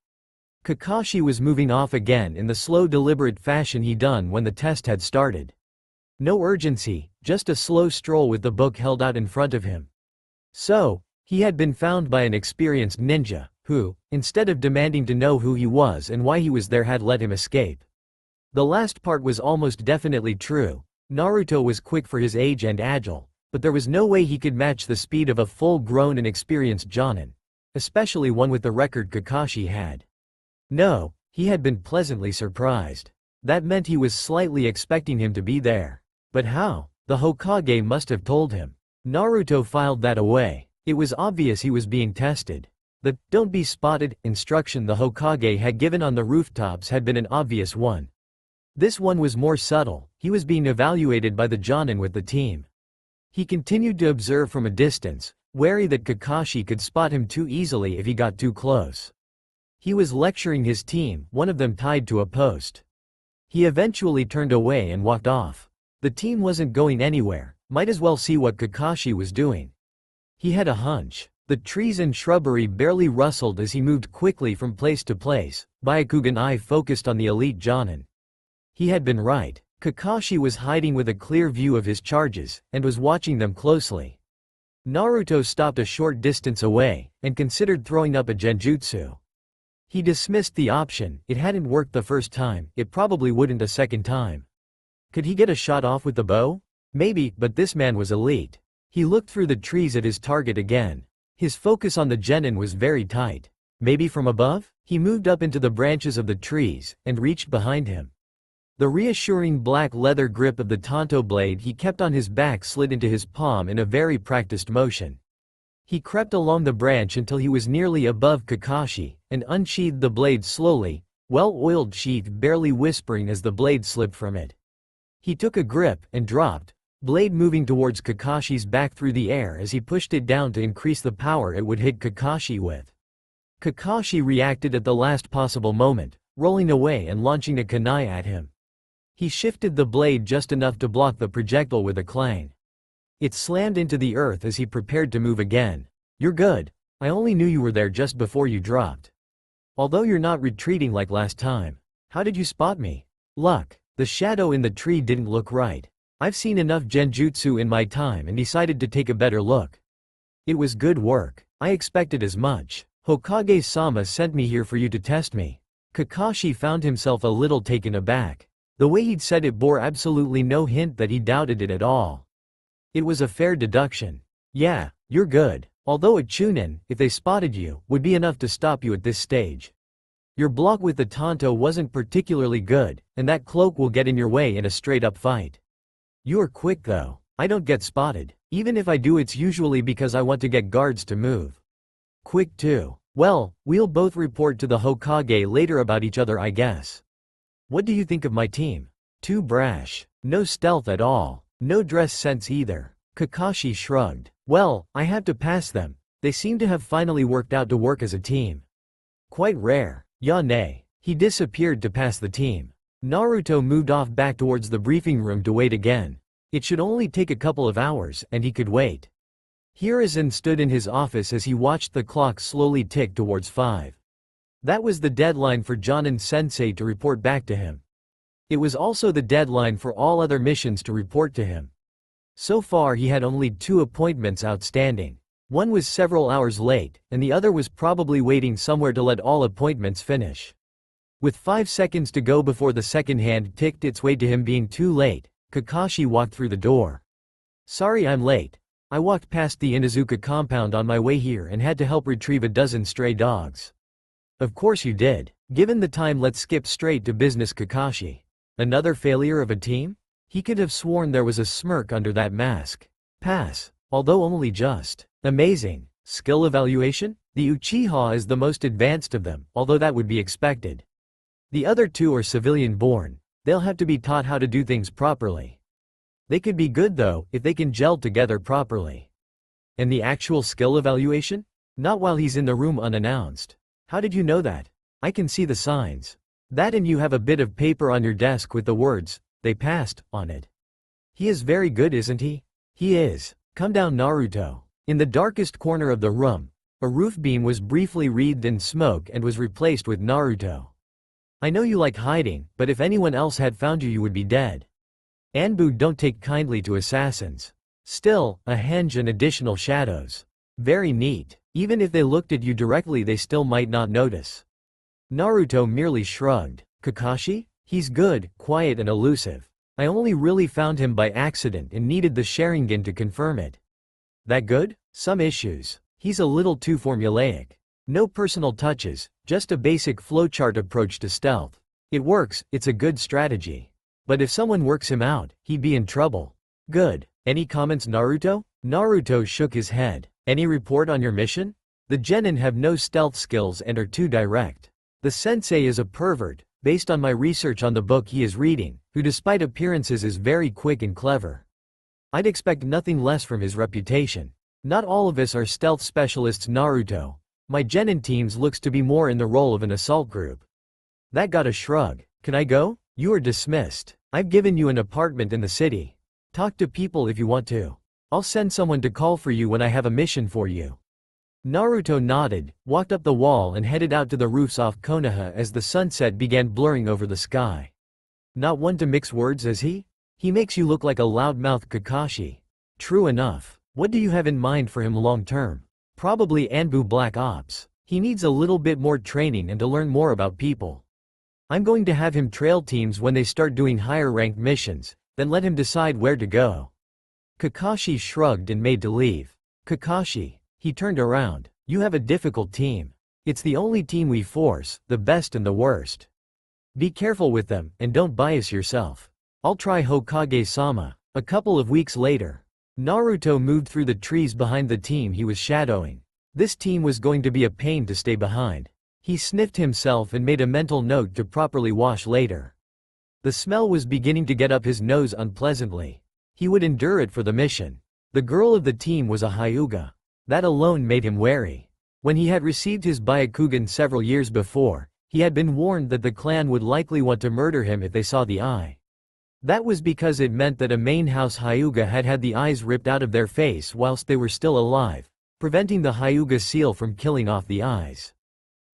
Kakashi was moving off again in the slow deliberate fashion he done when the test had started. No urgency, just a slow stroll with the book held out in front of him. So, he had been found by an experienced ninja, who, instead of demanding to know who he was and why he was there, had let him escape. The last part was almost definitely true. Naruto was quick for his age and agile, but there was no way he could match the speed of a full-grown and experienced Jonin, especially one with the record Kakashi had. No, he had been pleasantly surprised. That meant he was slightly expecting him to be there. But how? The Hokage must have told him. Naruto filed that away. It was obvious he was being tested. The "don't be spotted" instruction the Hokage had given on the rooftops had been an obvious one. This one was more subtle. He was being evaluated by the Jonin with the team. He continued to observe from a distance, wary that Kakashi could spot him too easily if he got too close. He was lecturing his team, one of them tied to a post. He eventually turned away and walked off. The team wasn't going anywhere, might as well see what Kakashi was doing. He had a hunch. The trees and shrubbery barely rustled as he moved quickly from place to place, Byakugan eye focused on the elite Jonin. He had been right. Kakashi was hiding with a clear view of his charges, and was watching them closely. Naruto stopped a short distance away, and considered throwing up a genjutsu. He dismissed the option. It hadn't worked the first time, it probably wouldn't a second time. Could he get a shot off with the bow? Maybe, but this man was elite. He looked through the trees at his target again. His focus on the genin was very tight. Maybe from above? He moved up into the branches of the trees, and reached behind him. The reassuring black leather grip of the tanto blade he kept on his back slid into his palm in a very practiced motion. He crept along the branch until he was nearly above Kakashi, and unsheathed the blade slowly, well-oiled sheath barely whispering as the blade slipped from it. He took a grip, and dropped, blade moving towards Kakashi's back through the air as he pushed it down to increase the power it would hit Kakashi with. Kakashi reacted at the last possible moment, rolling away and launching a kunai at him. He shifted the blade just enough to block the projectile with a clang. It slammed into the earth as he prepared to move again. "You're good. I only knew you were there just before you dropped. Although you're not retreating like last time. How did you spot me?" "Luck. The shadow in the tree didn't look right. I've seen enough genjutsu in my time and decided to take a better look." "It was good work. I expected as much. Hokage-sama sent me here for you to test me." Kakashi found himself a little taken aback. The way he'd said it bore absolutely no hint that he doubted it at all. It was a fair deduction. "Yeah, you're good. Although a chunin, if they spotted you, would be enough to stop you at this stage." Your block with the Tonto wasn't particularly good, and that cloak will get in your way in a straight-up fight. You're quick though. I don't get spotted. Even if I do, it's usually because I want to get guards to move. Quick too. Well, we'll both report to the Hokage later about each other, I guess. What do you think of my team? Too brash. No stealth at all. No dress sense either. Kakashi shrugged. Well, I have to pass them. They seem to have finally worked out to work as a team. Quite rare. Ya nay. He disappeared to pass the team. Naruto moved off back towards the briefing room to wait again. It should only take a couple of hours, and he could wait. Hiruzen stood in his office as he watched the clock slowly tick towards 5. That was the deadline for Jonin-sensei to report back to him. It was also the deadline for all other missions to report to him. So far he had only 2 appointments outstanding. One was several hours late, and the other was probably waiting somewhere to let all appointments finish. With 5 seconds to go before the second hand ticked its way to him being too late, Kakashi walked through the door. Sorry I'm late. I walked past the Inuzuka compound on my way here and had to help retrieve a dozen stray dogs. Of course you did. Given the time, let's skip straight to business. Kakashi. Another failure of a team? He could have sworn there was a smirk under that mask. Pass. Although only just. Amazing. Skill evaluation? The Uchiha is the most advanced of them, although that would be expected. The other 2 are civilian-born. They'll have to be taught how to do things properly. They could be good though, if they can gel together properly. And the actual skill evaluation? Not while he's in the room unannounced. How did you know that? I can see the signs. That, and you have a bit of paper on your desk with the words, "They passed," on it. He is very good, isn't he? He is. Come down, Naruto. In the darkest corner of the room, a roof beam was briefly wreathed in smoke and was replaced with Naruto. I know you like hiding, but if anyone else had found you, you would be dead. Anbu don't take kindly to assassins. Still, a henge and additional shadows. Very neat. Even if they looked at you directly, they still might not notice. Naruto merely shrugged. Kakashi? He's good, quiet and elusive. I only really found him by accident and needed the Sharingan to confirm it. That good? Some issues. He's a little too formulaic. No personal touches, just a basic flowchart approach to stealth. It works, it's a good strategy. But if someone works him out, he'd be in trouble. Good. Any comments, Naruto? Naruto shook his head. Any report on your mission? The genin have no stealth skills and are too direct. The sensei is a pervert, based on my research on the book he is reading, who despite appearances is very quick and clever. I'd expect nothing less from his reputation. Not all of us are stealth specialists, Naruto. My genin teams looks to be more in the role of an assault group. That got a shrug. Can I go? You are dismissed. I've given you an apartment in the city. Talk to people if you want to. I'll send someone to call for you when I have a mission for you. Naruto nodded, walked up the wall and headed out to the roofs off Konoha as the sunset began blurring over the sky. Not one to mix words, is he? He makes you look like a loudmouth, Kakashi. True enough. What do you have in mind for him long term? Probably Anbu Black Ops. He needs a little bit more training and to learn more about people. I'm going to have him trail teams when they start doing higher ranked missions, then let him decide where to go. Kakashi shrugged and made to leave. Kakashi. He turned around. You have a difficult team. It's the only team we force, the best and the worst. Be careful with them, and don't bias yourself. I'll try, Hokage-sama. A couple of weeks later, Naruto moved through the trees behind the team he was shadowing. This team was going to be a pain to stay behind. He sniffed himself and made a mental note to properly wash later. The smell was beginning to get up his nose unpleasantly. He would endure it for the mission. The girl of the team was a Hyuga. That alone made him wary. When he had received his Byakugan several years before, he had been warned that the clan would likely want to murder him if they saw the eye. That was because it meant that a main house Hyuga had had the eyes ripped out of their face whilst they were still alive, preventing the Hyuga seal from killing off the eyes.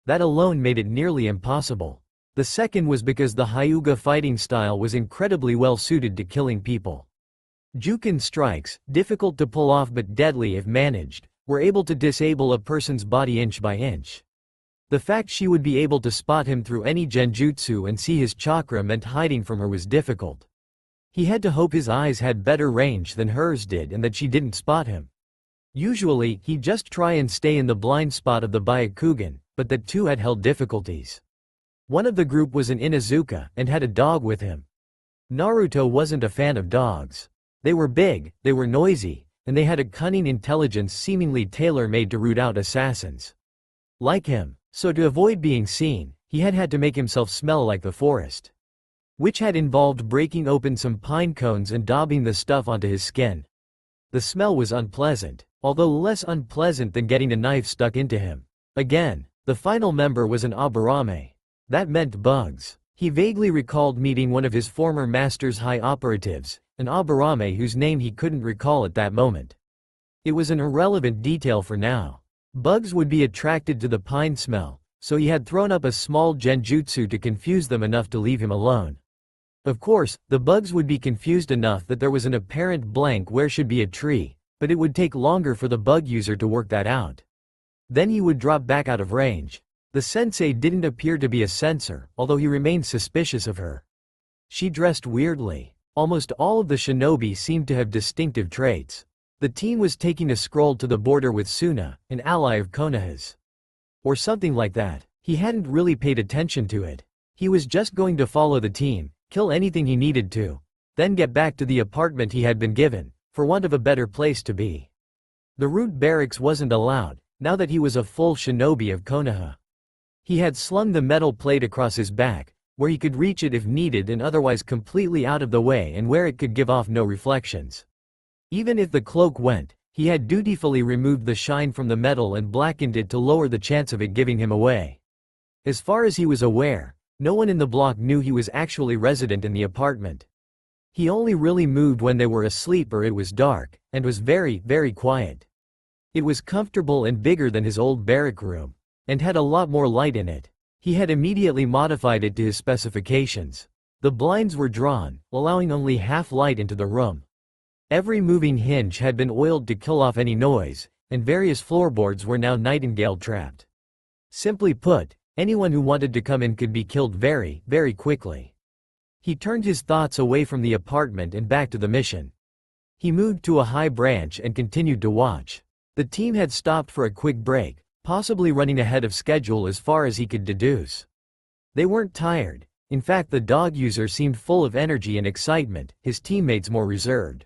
That alone made it nearly impossible. The second was because the Hyuga fighting style was incredibly well suited to killing people. Jukin strikes, difficult to pull off but deadly if managed, were able to disable a person's body inch by inch. The fact she would be able to spot him through any genjutsu and see his chakra meant hiding from her was difficult. He had to hope his eyes had better range than hers did and that she didn't spot him. Usually, he'd just try and stay in the blind spot of the Byakugan, but that too had held difficulties. One of the group was an Inuzuka and had a dog with him. Naruto wasn't a fan of dogs. They were big, they were noisy, and they had a cunning intelligence seemingly tailor-made to root out assassins. Like him, so to avoid being seen, he had to make himself smell like the forest. Which had involved breaking open some pine cones and daubing the stuff onto his skin. The smell was unpleasant, although less unpleasant than getting a knife stuck into him. Again, the final member was an Aburame. That meant bugs. He vaguely recalled meeting one of his former master's high operatives, an Aburame whose name he couldn't recall at that moment. It was an irrelevant detail for now. Bugs would be attracted to the pine smell, so he had thrown up a small genjutsu to confuse them enough to leave him alone. Of course, the bugs would be confused enough that there was an apparent blank where should be a tree, but it would take longer for the bug user to work that out. Then he would drop back out of range. The sensei didn't appear to be a censor, although he remained suspicious of her. She dressed weirdly. Almost all of the shinobi seemed to have distinctive traits. The team was taking a scroll to the border with Suna, an ally of Konoha's. Or something like that. He hadn't really paid attention to it. He was just going to follow the team, kill anything he needed to, then get back to the apartment he had been given, for want of a better place to be. The root barracks wasn't allowed, now that he was a full shinobi of Konoha. He had slung the metal plate across his back, where he could reach it if needed and otherwise completely out of the way and where it could give off no reflections. Even if the cloak went, he had dutifully removed the shine from the metal and blackened it to lower the chance of it giving him away. As far as he was aware, no one in the block knew he was actually resident in the apartment. He only really moved when they were asleep or it was dark, and was very, very quiet. It was comfortable and bigger than his old barrack room, and had a lot more light in it. He had immediately modified it to his specifications. The blinds were drawn, allowing only half light into the room. Every moving hinge had been oiled to kill off any noise, and various floorboards were now nightingale-trapped. Simply put, anyone who wanted to come in could be killed very, very quickly. He turned his thoughts away from the apartment and back to the mission. He moved to a high branch and continued to watch. The team had stopped for a quick break, possibly running ahead of schedule as far as he could deduce. They weren't tired. In fact, the dog user seemed full of energy and excitement, his teammates more reserved.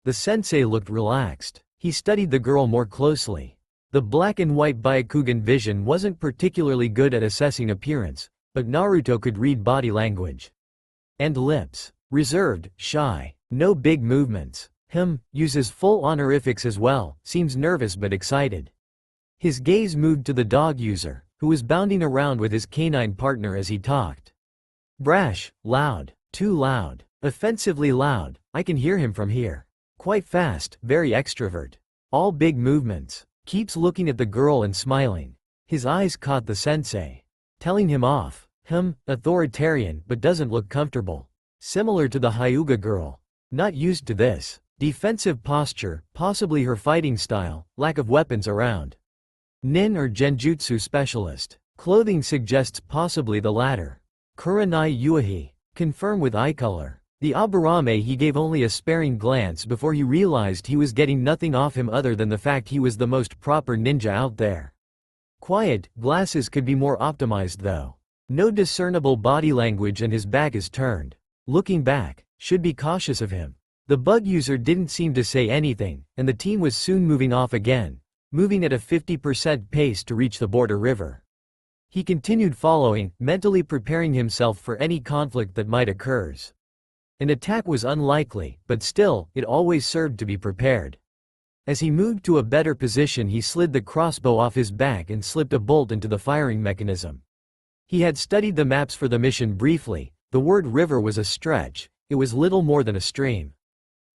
The sensei looked relaxed. He studied the girl more closely. The black and white Byakugan vision wasn't particularly good at assessing appearance, but Naruto could read body language. And lips. Reserved, shy, no big movements. Uses full honorifics as well, seems nervous but excited. His gaze moved to the dog user, who was bounding around with his canine partner as he talked. Brash, loud, too loud, offensively loud, I can hear him from here. Quite fast, very extrovert. All big movements. Keeps looking at the girl and smiling. His eyes caught the sensei. Telling him off. Authoritarian but doesn't look comfortable. Similar to the Hyuga girl. Not used to this. Defensive posture, possibly her fighting style, lack of weapons around. Nin or Genjutsu specialist. Clothing suggests possibly the latter. Kurenai Yuahi. Confirm with eye color. The Aburame he gave only a sparing glance before he realized he was getting nothing off him other than the fact he was the most proper ninja out there. Quiet, glasses could be more optimized though. No discernible body language and his back is turned. Looking back, should be cautious of him. The bug user didn't seem to say anything, and the team was soon moving off again, moving at a 50% pace to reach the border river. He continued following, mentally preparing himself for any conflict that might occur. An attack was unlikely, but still, it always served to be prepared. As he moved to a better position, he slid the crossbow off his back and slipped a bolt into the firing mechanism. He had studied the maps for the mission briefly. The word river was a stretch, it was little more than a stream.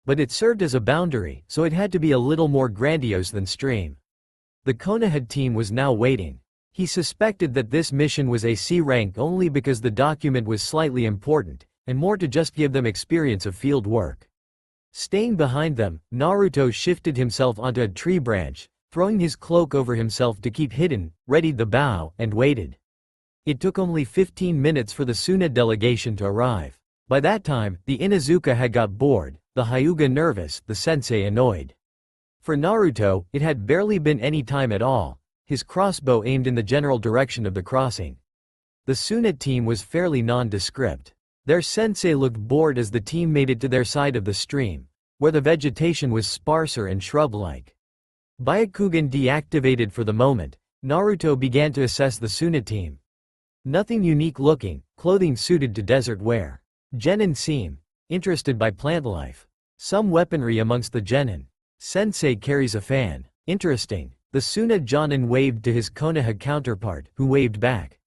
But it served as a boundary, so it had to be a little more grandiose than stream. The Konoha team was now waiting. He suspected that this mission was a C rank only because the document was slightly important, and more to just give them experience of field work. Staying behind them, Naruto shifted himself onto a tree branch, throwing his cloak over himself to keep hidden, readied the bow, and waited. It took only 15 minutes for the Suna delegation to arrive. By that time, the Inuzuka had got bored, the Hyuga nervous, the sensei annoyed. For Naruto, it had barely been any time at all, his crossbow aimed in the general direction of the crossing. The Suna team was fairly nondescript. Their sensei looked bored as the team made it to their side of the stream, where the vegetation was sparser and shrub-like. Byakugan deactivated for the moment, Naruto began to assess the Suna team. Nothing unique looking, clothing suited to desert wear. Genin seem interested by plant life. Some weaponry amongst the genin. Sensei carries a fan. Interesting. The Suna Jonin waved to his Konoha counterpart, who waved back.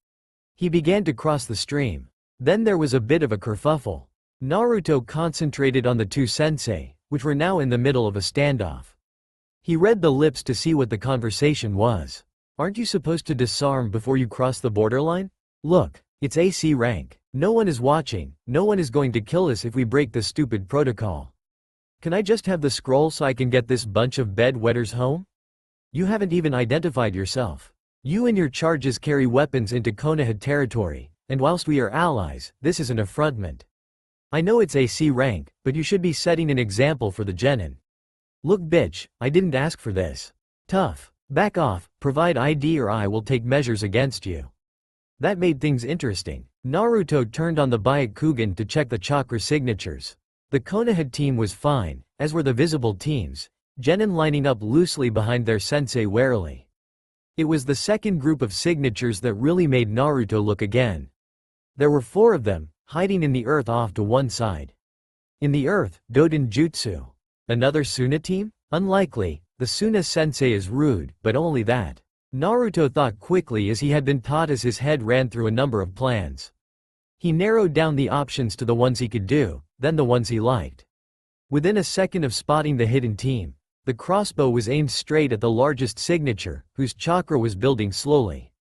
He began to cross the stream. Then there was a bit of a kerfuffle. Naruto concentrated on the two sensei, which were now in the middle of a standoff. He read the lips to see what the conversation was. Aren't you supposed to disarm before you cross the borderline? Look, it's AC rank. No one is watching, no one is going to kill us if we break the stupid protocol. Can I just have the scroll so I can get this bunch of bedwetters home? You haven't even identified yourself. You and your charges carry weapons into Konoha territory, and whilst we are allies, this is an affrontment. I know it's AC rank, but you should be setting an example for the genin. Look bitch, I didn't ask for this. Tough. Back off, provide ID or I will take measures against you. That made things interesting. Naruto turned on the Byakugan to check the chakra signatures. The Konoha team was fine, as were the visible teams, genin lining up loosely behind their sensei warily. It was the second group of signatures that really made Naruto look again. There were 4 of them, hiding in the earth off to one side. In the earth, Doden Jutsu. Another Suna team? Unlikely, the Suna sensei is rude, but only that. Naruto thought quickly as he had been taught as his head ran through a number of plans. He narrowed down the options to the ones he could do, then the ones he liked. Within a second of spotting the hidden team, the crossbow was aimed straight at the largest signature, whose chakra was building slowly.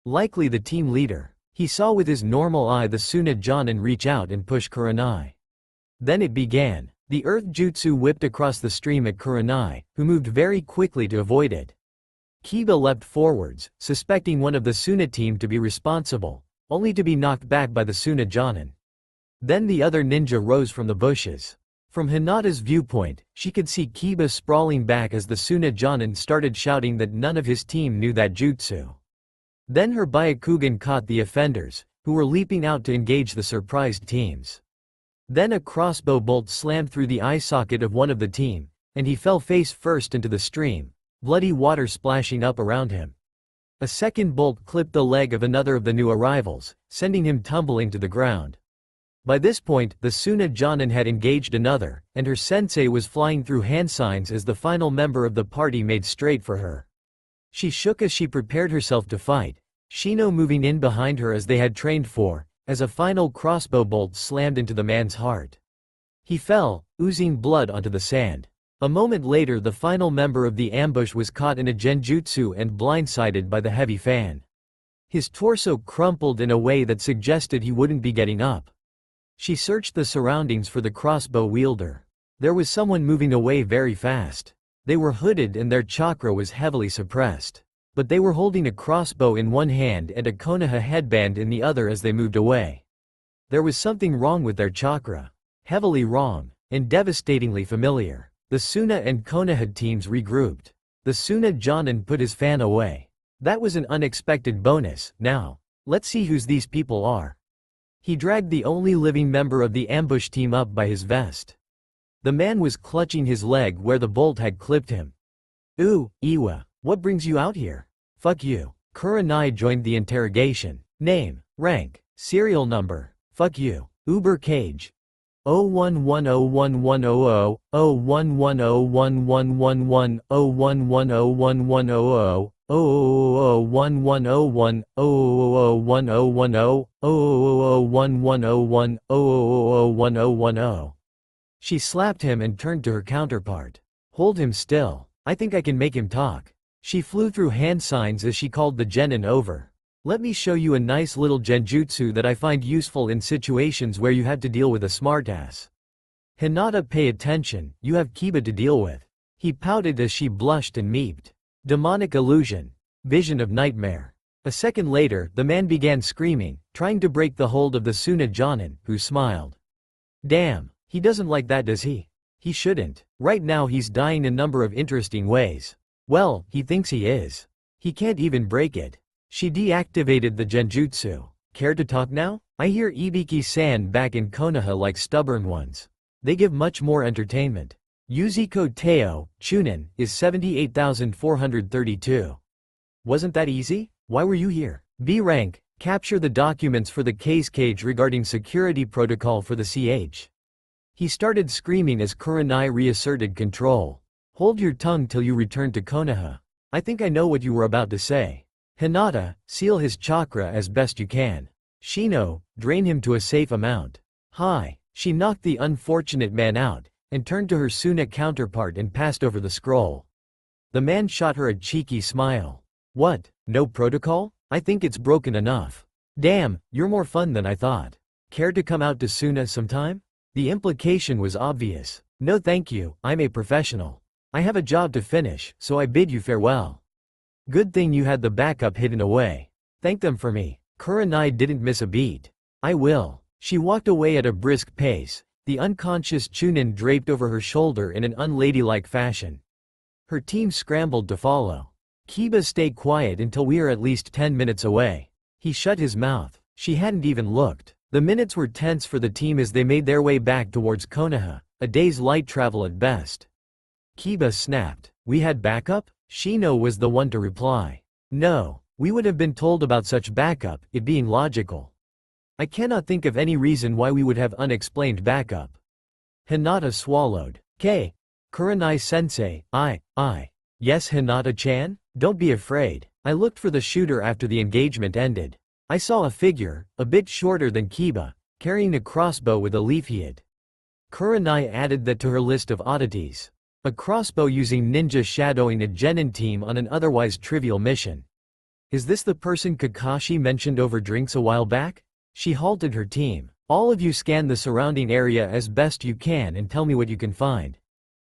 Likely the team leader. He saw with his normal eye the Suna Jonin reach out and push Kurenai. Then it began. The earth jutsu whipped across the stream at Kurenai, who moved very quickly to avoid it. Kiba leapt forwards, suspecting one of the Suna team to be responsible, only to be knocked back by the Suna Jonin. Then the other ninja rose from the bushes. From Hinata's viewpoint, she could see Kiba sprawling back as the Suna Jonin started shouting that none of his team knew that jutsu. Then her Byakugan caught the offenders, who were leaping out to engage the surprised teams. Then a crossbow bolt slammed through the eye socket of one of the team, and he fell face first into the stream, bloody water splashing up around him. A second bolt clipped the leg of another of the new arrivals, sending him tumbling to the ground. By this point, the Suna Jonin had engaged another, and her sensei was flying through hand signs as the final member of the party made straight for her. She shook as she prepared herself to fight, Shino moving in behind her as they had trained for, as a final crossbow bolt slammed into the man's heart. He fell, oozing blood onto the sand. A moment later the final member of the ambush was caught in a genjutsu and blindsided by the heavy fan. His torso crumpled in a way that suggested he wouldn't be getting up. She searched the surroundings for the crossbow wielder. There was someone moving away very fast. They were hooded and their chakra was heavily suppressed. But they were holding a crossbow in one hand and a Konoha headband in the other as they moved away. There was something wrong with their chakra. Heavily wrong, and devastatingly familiar. The Suna and Konoha teams regrouped. The Suna Jonin put his fan away. That was an unexpected bonus. Now, let's see whose these people are. He dragged the only living member of the ambush team up by his vest. The man was clutching his leg where the bolt had clipped him. Ooh, Iwa, what brings you out here? Fuck you. Kurenai joined the interrogation. Name, rank, serial number. Fuck you. Uber Cage. 011011000, 0110111, 011011000, 0001101, 0001010, 0001101, 0001010. She slapped him and turned to her counterpart. Hold him still. I think I can make him talk. She flew through hand signs as she called the genin over. Let me show you a nice little genjutsu that I find useful in situations where you have to deal with a smartass. Hinata, pay attention, you have Kiba to deal with. He pouted as she blushed and meeped. Demonic illusion. Vision of nightmare. A second later, the man began screaming, trying to break the hold of the Suna Jonin, who smiled. Damn, he doesn't like that, does he? He shouldn't. Right now he's dying a number of interesting ways. Well, he thinks he is. He can't even break it. She deactivated the genjutsu. Care to talk now? I hear Ibiki-san back in Konoha like stubborn ones. They give much more entertainment. Yuziko Teo, Chunin, is 78,432. Wasn't that easy? Why were you here? B rank, capture the documents for the case cage regarding security protocol for the CH. He started screaming as Kurenai reasserted control. Hold your tongue till you return to Konoha. I think I know what you were about to say. Hinata, seal his chakra as best you can. Shino, drain him to a safe amount. Hi. She knocked the unfortunate man out, and turned to her Suna counterpart and passed over the scroll. The man shot her a cheeky smile. What, no protocol? I think it's broken enough. Damn, you're more fun than I thought. Care to come out to Suna sometime? The implication was obvious. No thank you, I'm a professional. I have a job to finish, so I bid you farewell. Good thing you had the backup hidden away. Thank them for me. Kurenai didn't miss a beat. I will. She walked away at a brisk pace, the unconscious Chunin draped over her shoulder in an unladylike fashion. Her team scrambled to follow. Kiba, stay quiet until we are at least 10 minutes away. He shut his mouth. She hadn't even looked. The minutes were tense for the team as they made their way back towards Konoha, a day's light travel at best. Kiba snapped. We had backup? Shino was the one to reply. No, we would have been told about such backup, it being logical. I cannot think of any reason why we would have unexplained backup. Hinata swallowed. K. Kurenai-sensei, Yes, Hinata-chan? Don't be afraid. I looked for the shooter after the engagement ended. I saw a figure, a bit shorter than Kiba, carrying a crossbow with a leaf head. Kurenai added that to her list of oddities. A crossbow using ninja shadowing a genin team on an otherwise trivial mission. Is this the person Kakashi mentioned over drinks a while back? She halted her team. All of you scan the surrounding area as best you can and tell me what you can find.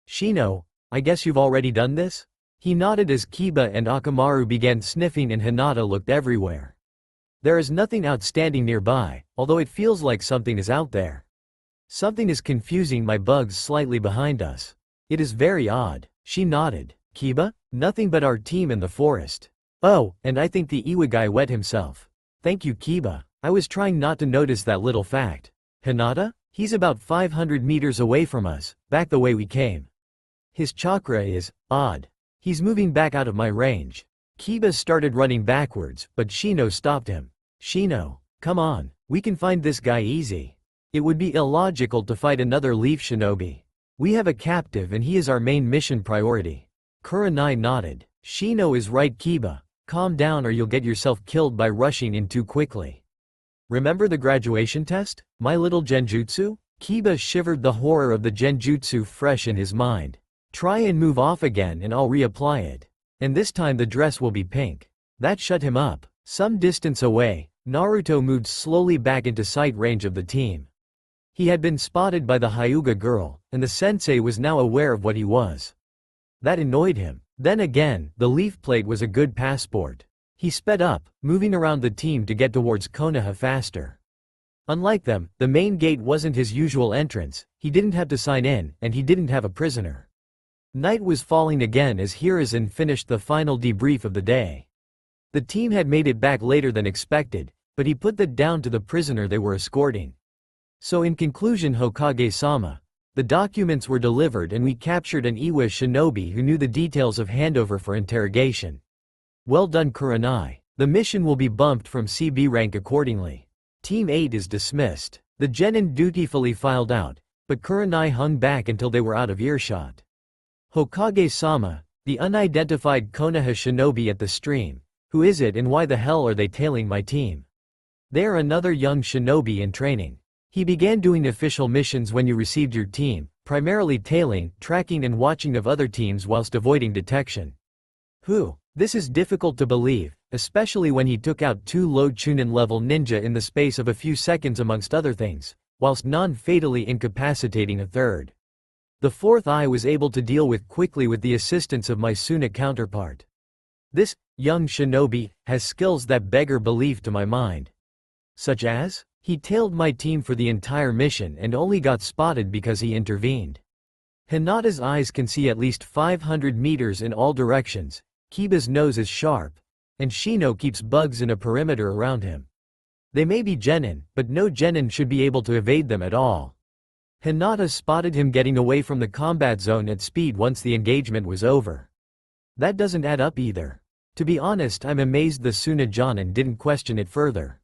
Shino, I guess you've already done this? He nodded as Kiba and Akamaru began sniffing and Hinata looked everywhere. There is nothing outstanding nearby, although it feels like something is out there. Something is confusing my bugs slightly behind us. It is very odd. She nodded. Kiba? Nothing but our team in the forest. Oh, and I think the Iwa guy wet himself. Thank you, Kiba. I was trying not to notice that little fact. Hinata? He's about 500 meters away from us, back the way we came. His chakra is odd. He's moving back out of my range. Kiba started running backwards, but Shino stopped him. Shino, come on, we can find this guy easy. It would be illogical to fight another leaf shinobi. We have a captive and he is our main mission priority. Kurenai nodded. Shino is right, Kiba. Calm down or you'll get yourself killed by rushing in too quickly. Remember the graduation test? My little genjutsu? Kiba shivered, the horror of the genjutsu fresh in his mind. Try and move off again and I'll reapply it. And this time the dress will be pink. That shut him up. Some distance away, Naruto moved slowly back into sight range of the team. He had been spotted by the Hyuga girl, and the sensei was now aware of what he was. That annoyed him. Then again, the leaf plate was a good passport. He sped up, moving around the team to get towards Konoha faster. Unlike them, the main gate wasn't his usual entrance, he didn't have to sign in, and he didn't have a prisoner. Night was falling again as Hiruzen finished the final debrief of the day. The team had made it back later than expected, but he put that down to the prisoner they were escorting. So in conclusion, Hokage-sama, the documents were delivered and we captured an Iwa shinobi who knew the details of handover for interrogation. Well done, Kurenai. The mission will be bumped from CB rank accordingly. Team 8 is dismissed. The genin dutifully filed out, but Kurenai hung back until they were out of earshot. Hokage-sama, the unidentified Konoha shinobi at the stream. Who is it and why the hell are they tailing my team? They are another young shinobi in training. He began doing official missions when you received your team, primarily tailing, tracking and watching of other teams whilst avoiding detection. Who? This is difficult to believe, especially when he took out 2 low Chunin level ninja in the space of a few seconds amongst other things, whilst non-fatally incapacitating a third. The fourth I was able to deal with quickly with the assistance of my Suna counterpart. This young shinobi has skills that beggar belief to my mind. Such as? He tailed my team for the entire mission and only got spotted because he intervened. Hinata's eyes can see at least 500 meters in all directions, Kiba's nose is sharp, and Shino keeps bugs in a perimeter around him. They may be genin, but no genin should be able to evade them at all. Hinata spotted him getting away from the combat zone at speed once the engagement was over. That doesn't add up either. To be honest, I'm amazed the Tsunajonin didn't question it further.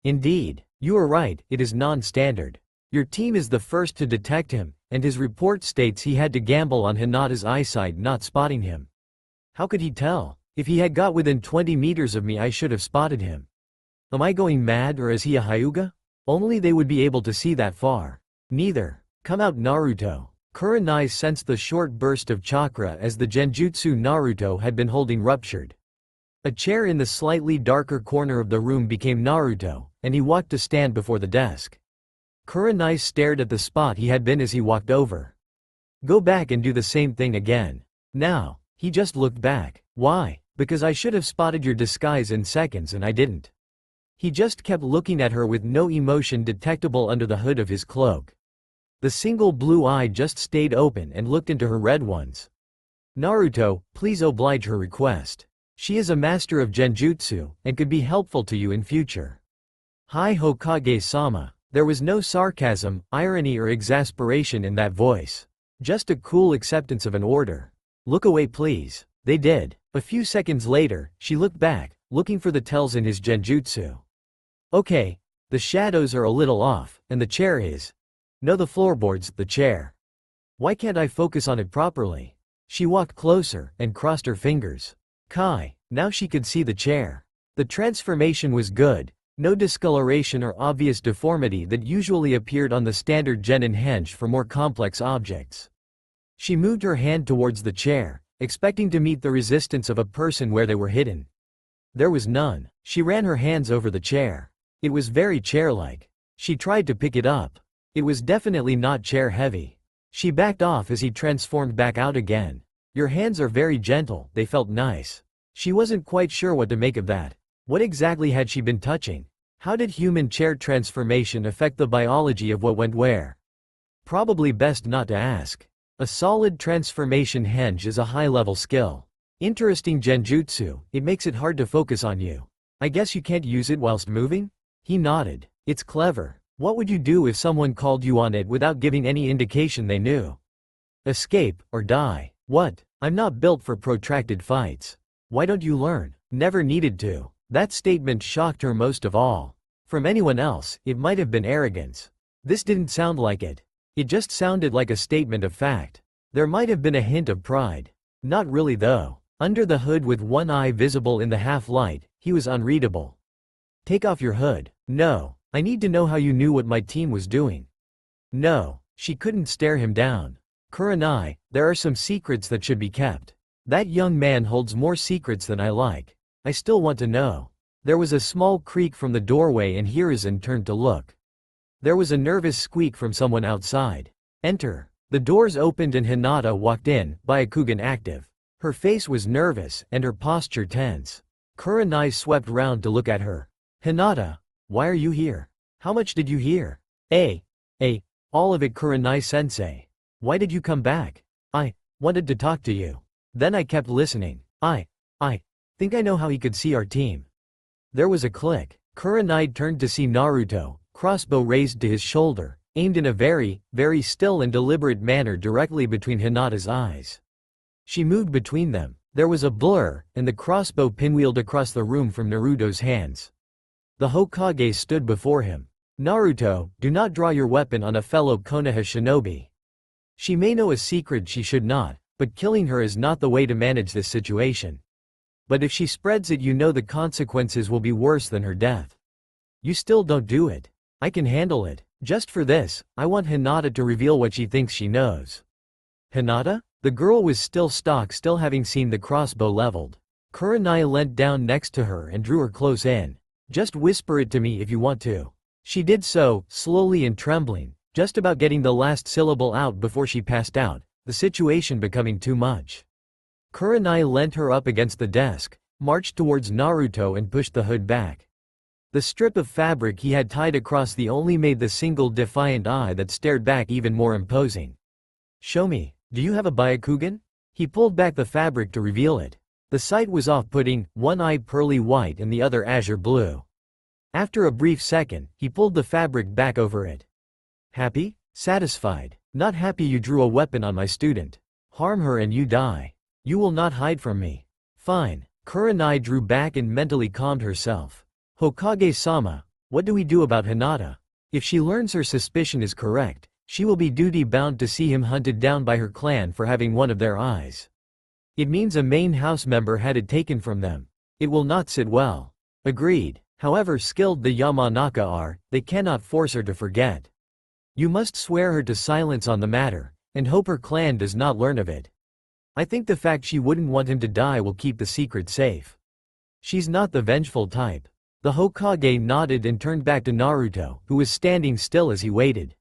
Indeed, you are right, it is non-standard. Your team is the first to detect him, and his report states he had to gamble on Hinata's eyesight not spotting him. How could he tell? If he had got within 20 meters of me, I should have spotted him. Am I going mad, or is he a Hyuga? Only they would be able to see that far. Neither. Come out, Naruto. Kurenai sensed the short burst of chakra as the genjutsu Naruto had been holding ruptured. A chair in the slightly darker corner of the room became Naruto, and he walked to stand before the desk. Kurenai stared at the spot he had been as he walked over. Go back and do the same thing again. Now. He just looked back. Why? Because I should have spotted your disguise in seconds and I didn't. He just kept looking at her with no emotion detectable under the hood of his cloak. The single blue eye just stayed open and looked into her red ones. Naruto, please oblige her request. She is a master of genjutsu, and could be helpful to you in future. Hi Hokage-sama. There was no sarcasm, irony or exasperation in that voice. Just a cool acceptance of an order. Look away please. They did. A few seconds later, she looked back, looking for the tells in his genjutsu. Okay. The shadows are a little off, and the chair is. No, the floorboards, the chair. Why can't I focus on it properly? She walked closer, and crossed her fingers. Kai. Now she could see the chair. The transformation was good. No discoloration or obvious deformity that usually appeared on the standard genin henge for more complex objects. She moved her hand towards the chair, expecting to meet the resistance of a person where they were hidden. There was none. She ran her hands over the chair. It was very chair-like. She tried to pick it up. It was definitely not chair-heavy. She backed off as he transformed back out again. Your hands are very gentle, they felt nice. She wasn't quite sure what to make of that. What exactly had she been touching? How did human chair transformation affect the biology of what went where? Probably best not to ask. A solid transformation henge is a high-level skill. Interesting genjutsu, it makes it hard to focus on you. I guess you can't use it whilst moving? He nodded. It's clever. What would you do if someone called you on it without giving any indication they knew? Escape, or die. What? I'm not built for protracted fights. Why don't you learn? Never needed to. That statement shocked her most of all. From anyone else, it might have been arrogance. This didn't sound like it. It just sounded like a statement of fact. There might have been a hint of pride. Not really though. Under the hood with one eye visible in the half-light, he was unreadable. Take off your hood. No. I need to know how you knew what my team was doing. No. She couldn't stare him down. Kurenai, there are some secrets that should be kept. That young man holds more secrets than I like. I still want to know. There was a small creak from the doorway and Hiruzen turned to look. There was a nervous squeak from someone outside. Enter. The doors opened and Hinata walked in, Byakugan active. Her face was nervous, and her posture tense. Kurenai swept round to look at her. Hinata, why are you here? How much did you hear? All of it, Kurenai-sensei. Why did you come back? I wanted to talk to you. Then I kept listening. I think I know how he could see our team. There was a click. Kurenai turned to see Naruto, crossbow raised to his shoulder, aimed in a very, very still and deliberate manner directly between Hinata's eyes. She moved between them. There was a blur, and the crossbow pinwheeled across the room from Naruto's hands. The Hokage stood before him. Naruto, do not draw your weapon on a fellow Konoha shinobi. She may know a secret she should not, but killing her is not the way to manage this situation. But if she spreads it, you know the consequences will be worse than her death. You still don't do it. I can handle it. Just for this, I want Hinata to reveal what she thinks she knows. Hinata? The girl was still having seen the crossbow leveled. Kurenai leant down next to her and drew her close in. Just whisper it to me if you want to. She did so, slowly and trembling, just about getting the last syllable out before she passed out, the situation becoming too much. Kurenai leant her up against the desk, marched towards Naruto and pushed the hood back. The strip of fabric he had tied across the only made the single defiant eye that stared back even more imposing. Show me, do you have a Byakugan? He pulled back the fabric to reveal it. The sight was off-putting, one eye pearly white and the other azure blue. After a brief second, he pulled the fabric back over it. Happy? Satisfied. Not happy you drew a weapon on my student. Harm her and you die. You will not hide from me. Fine. Kurenai drew back and mentally calmed herself. Hokage-sama, what do we do about Hinata? If she learns her suspicion is correct, she will be duty-bound to see him hunted down by her clan for having one of their eyes. It means a main house member had it taken from them. It will not sit well. Agreed. However skilled the Yamanaka are, they cannot force her to forget. You must swear her to silence on the matter, and hope her clan does not learn of it. I think the fact she wouldn't want him to die will keep the secret safe. She's not the vengeful type. The Hokage nodded and turned back to Naruto, who was standing still as he waited.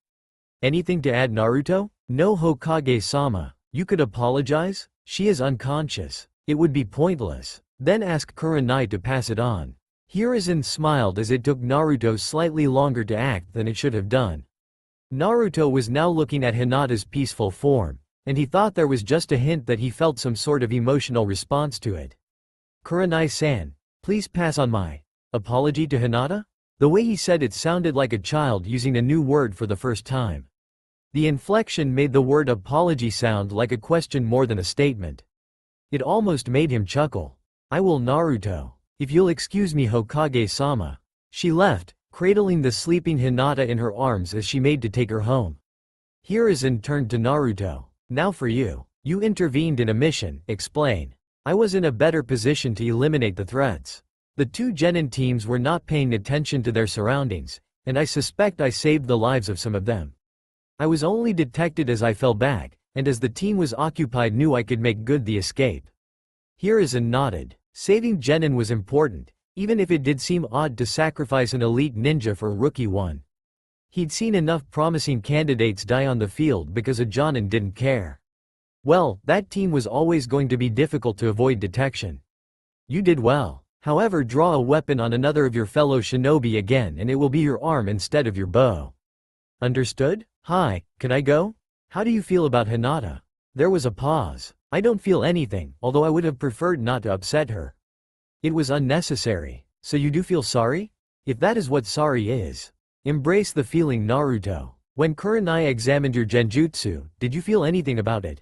Anything to add, Naruto? No, Hokage-sama. You could apologize? She is unconscious. It would be pointless. Then ask Kurenai to pass it on. Hiruzen smiled as it took Naruto slightly longer to act than it should have done. Naruto was now looking at Hinata's peaceful form, and he thought there was just a hint that he felt some sort of emotional response to it. Kurenai-san, please pass on my apology to Hinata? The way he said it sounded like a child using a new word for the first time. The inflection made the word apology sound like a question more than a statement. It almost made him chuckle. I will, Naruto. If you'll excuse me, Hokage-sama. She left, cradling the sleeping Hinata in her arms as she made to take her home. Hiruzen turned to Naruto. Now for you. You intervened in a mission, explain. I was in a better position to eliminate the threats. The two genin teams were not paying attention to their surroundings, and I suspect I saved the lives of some of them. I was only detected as I fell back, and as the team was occupied knew I could make good the escape. Hiruzen nodded. Saving genin was important, even if it did seem odd to sacrifice an elite ninja for a rookie one. He'd seen enough promising candidates die on the field because a jonin didn't care. Well, that team was always going to be difficult to avoid detection. You did well. However, draw a weapon on another of your fellow shinobi again and it will be your arm instead of your bow. Understood? Hi, can I go? How do you feel about Hinata? There was a pause. I don't feel anything, although I would have preferred not to upset her. It was unnecessary. So you do feel sorry? If that is what sorry is. Embrace the feeling, Naruto. When Kurenai examined your genjutsu, did you feel anything about it?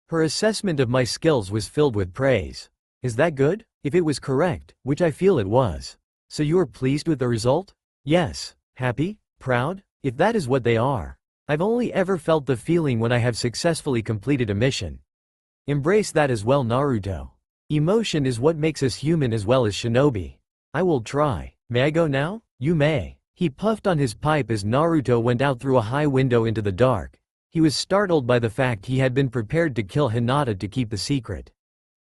Her assessment of my skills was filled with praise. Is that good? If it was correct, which I feel it was. So you are pleased with the result? Yes. Happy? Proud? If that is what they are. I've only ever felt the feeling when I have successfully completed a mission. Embrace that as well, Naruto. Emotion is what makes us human as well as shinobi. I will try. May I go now? You may. He puffed on his pipe as Naruto went out through a high window into the dark. He was startled by the fact he had been prepared to kill Hinata to keep the secret.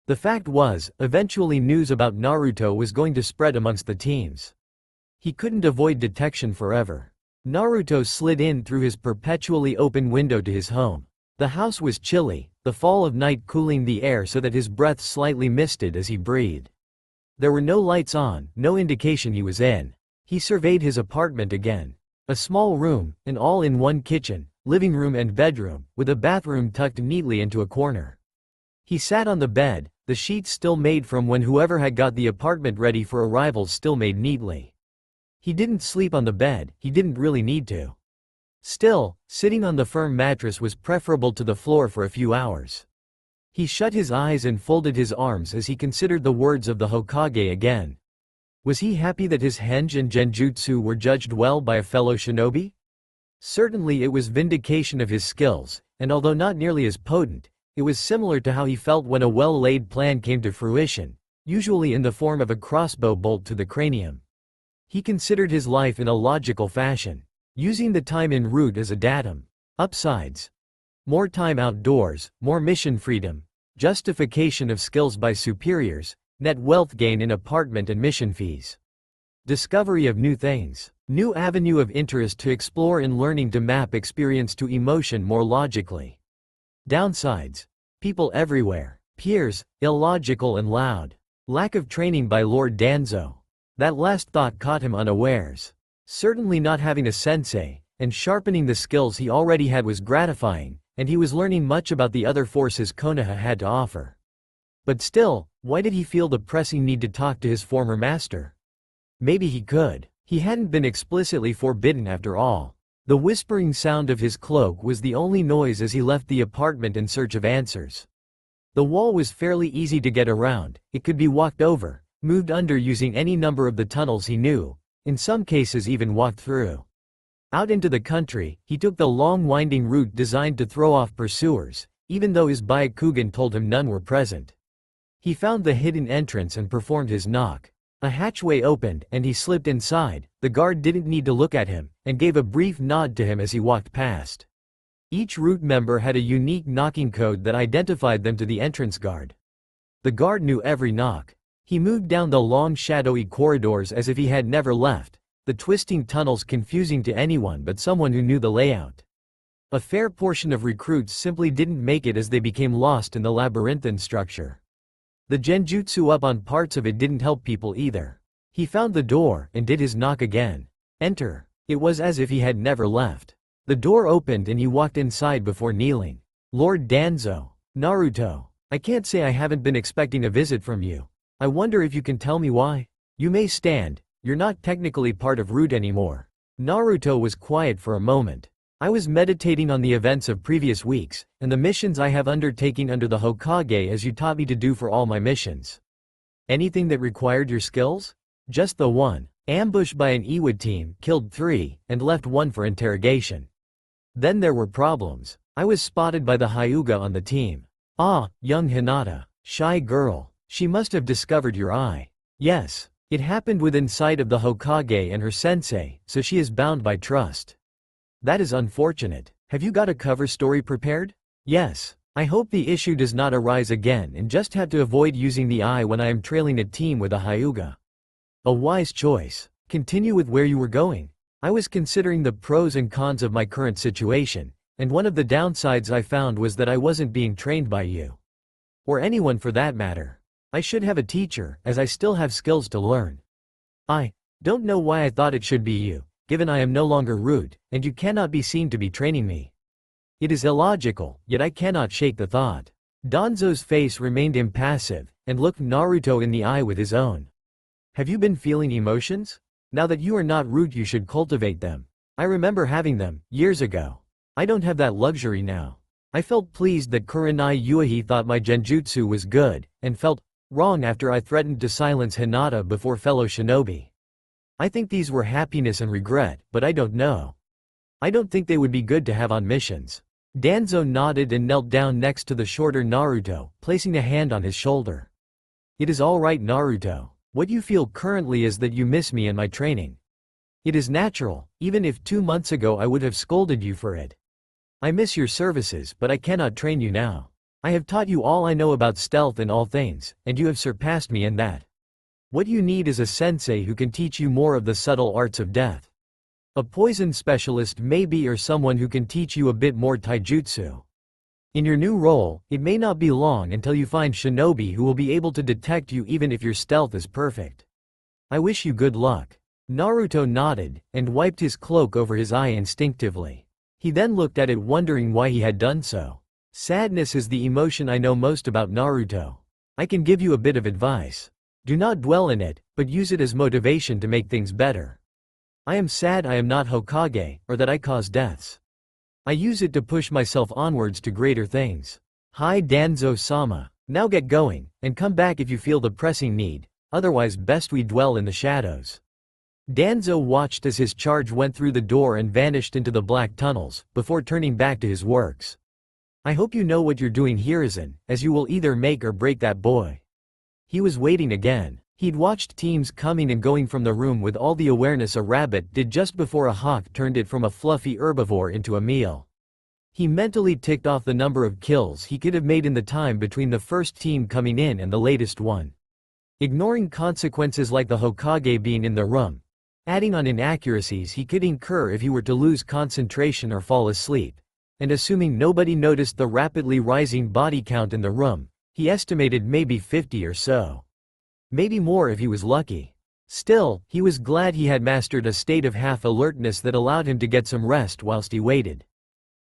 The fact was, eventually news about Naruto was going to spread amongst the teams. He couldn't avoid detection forever. Naruto slid in through his perpetually open window to his home. The house was chilly, the fall of night cooling the air so that his breath slightly misted as he breathed. There were no lights on, no indication he was in. He surveyed his apartment again. A small room, an all-in-one kitchen, living room and bedroom, with a bathroom tucked neatly into a corner. He sat on the bed, the sheets still made from when whoever had got the apartment ready for arrivals still made neatly. He didn't sleep on the bed, he didn't really need to. Still, sitting on the firm mattress was preferable to the floor for a few hours. He shut his eyes and folded his arms as he considered the words of the Hokage again. Was he happy that his henge and genjutsu were judged well by a fellow shinobi? Certainly it was vindication of his skills, and although not nearly as potent, it was similar to how he felt when a well-laid plan came to fruition, usually in the form of a crossbow bolt to the cranium. He considered his life in a logical fashion, using the time en route as a datum. Upsides. More time outdoors, more mission freedom, justification of skills by superiors, net wealth gain in apartment and mission fees. Discovery of new things. New avenue of interest to explore in learning to map experience to emotion more logically. Downsides. People everywhere. Peers, illogical and loud. Lack of training by Lord Danzo. That last thought caught him unawares. Certainly not having a sensei, and sharpening the skills he already had was gratifying, and he was learning much about the other forces Konoha had to offer. But still, why did he feel the pressing need to talk to his former master? Maybe he could. He hadn't been explicitly forbidden after all. The whispering sound of his cloak was the only noise as he left the apartment in search of answers. The wall was fairly easy to get around. It could be walked over, moved under using any number of the tunnels he knew, in some cases even walked through. Out into the country, he took the long winding route designed to throw off pursuers, even though his Byakugan told him none were present. He found the hidden entrance and performed his knock. A hatchway opened, and he slipped inside. The guard didn't need to look at him, and gave a brief nod to him as he walked past. Each route member had a unique knocking code that identified them to the entrance guard. The guard knew every knock. He moved down the long shadowy corridors as if he had never left, the twisting tunnels confusing to anyone but someone who knew the layout. A fair portion of recruits simply didn't make it as they became lost in the labyrinthine structure. The genjutsu up on parts of it didn't help people either. He found the door and did his knock again. Enter. It was as if he had never left. The door opened and he walked inside before kneeling. Lord Danzo. Naruto. I can't say I haven't been expecting a visit from you. I wonder if you can tell me why? You may stand. You're not technically part of Root anymore. Naruto was quiet for a moment. I was meditating on the events of previous weeks, and the missions I have undertaken under the Hokage as you taught me to do for all my missions. Anything that required your skills? Just the one. Ambushed by an Iwa team, killed 3, and left 1 for interrogation. Then there were problems. I was spotted by the Hyuga on the team. Ah, young Hinata. Shy girl. She must have discovered your eye. Yes. It happened within sight of the Hokage and her sensei, so she is bound by trust. That is unfortunate. Have you got a cover story prepared? Yes. I hope the issue does not arise again and just have to avoid using the eye when I am trailing a team with a Hyuga. A wise choice. Continue with where you were going. I was considering the pros and cons of my current situation, and one of the downsides I found was that I wasn't being trained by you. Or anyone for that matter. I should have a teacher, as I still have skills to learn. I don't know why I thought it should be you, given I am no longer Root, and you cannot be seen to be training me. It is illogical, yet I cannot shake the thought. Danzo's face remained impassive, and looked Naruto in the eye with his own. Have you been feeling emotions? Now that you are not Root, you should cultivate them. I remember having them, years ago. I don't have that luxury now. I felt pleased that Kurenai Yuihi thought my genjutsu was good, and felt wrong after I threatened to silence Hinata before fellow shinobi. I think these were happiness and regret, but I don't know. I don't think they would be good to have on missions. Danzo nodded and knelt down next to the shorter Naruto, placing a hand on his shoulder. It is all right, Naruto. What you feel currently is that you miss me and my training. It is natural, even if 2 months ago I would have scolded you for it. I miss your services, but I cannot train you now. I have taught you all I know about stealth and all things, and you have surpassed me in that. What you need is a sensei who can teach you more of the subtle arts of death. A poison specialist maybe, or someone who can teach you a bit more taijutsu. In your new role, it may not be long until you find shinobi who will be able to detect you even if your stealth is perfect. I wish you good luck. Naruto nodded, and wiped his cloak over his eye instinctively. He then looked at it wondering why he had done so. Sadness is the emotion I know most about, Naruto. I can give you a bit of advice. Do not dwell in it, but use it as motivation to make things better. I am sad I am not Hokage, or that I cause deaths. I use it to push myself onwards to greater things. Hi Danzo-sama. Now get going, and come back if you feel the pressing need, otherwise best we dwell in the shadows. Danzo watched as his charge went through the door and vanished into the black tunnels, before turning back to his works. I hope you know what you're doing, Hiruzen, as you will either make or break that boy. He was waiting again. He'd watched teams coming and going from the room with all the awareness a rabbit did just before a hawk turned it from a fluffy herbivore into a meal. He mentally ticked off the number of kills he could have made in the time between the first team coming in and the latest one. Ignoring consequences like the Hokage being in the room, adding on inaccuracies he could incur if he were to lose concentration or fall asleep, and assuming nobody noticed the rapidly rising body count in the room, he estimated maybe 50 or so. Maybe more if he was lucky. Still, he was glad he had mastered a state of half-alertness that allowed him to get some rest whilst he waited.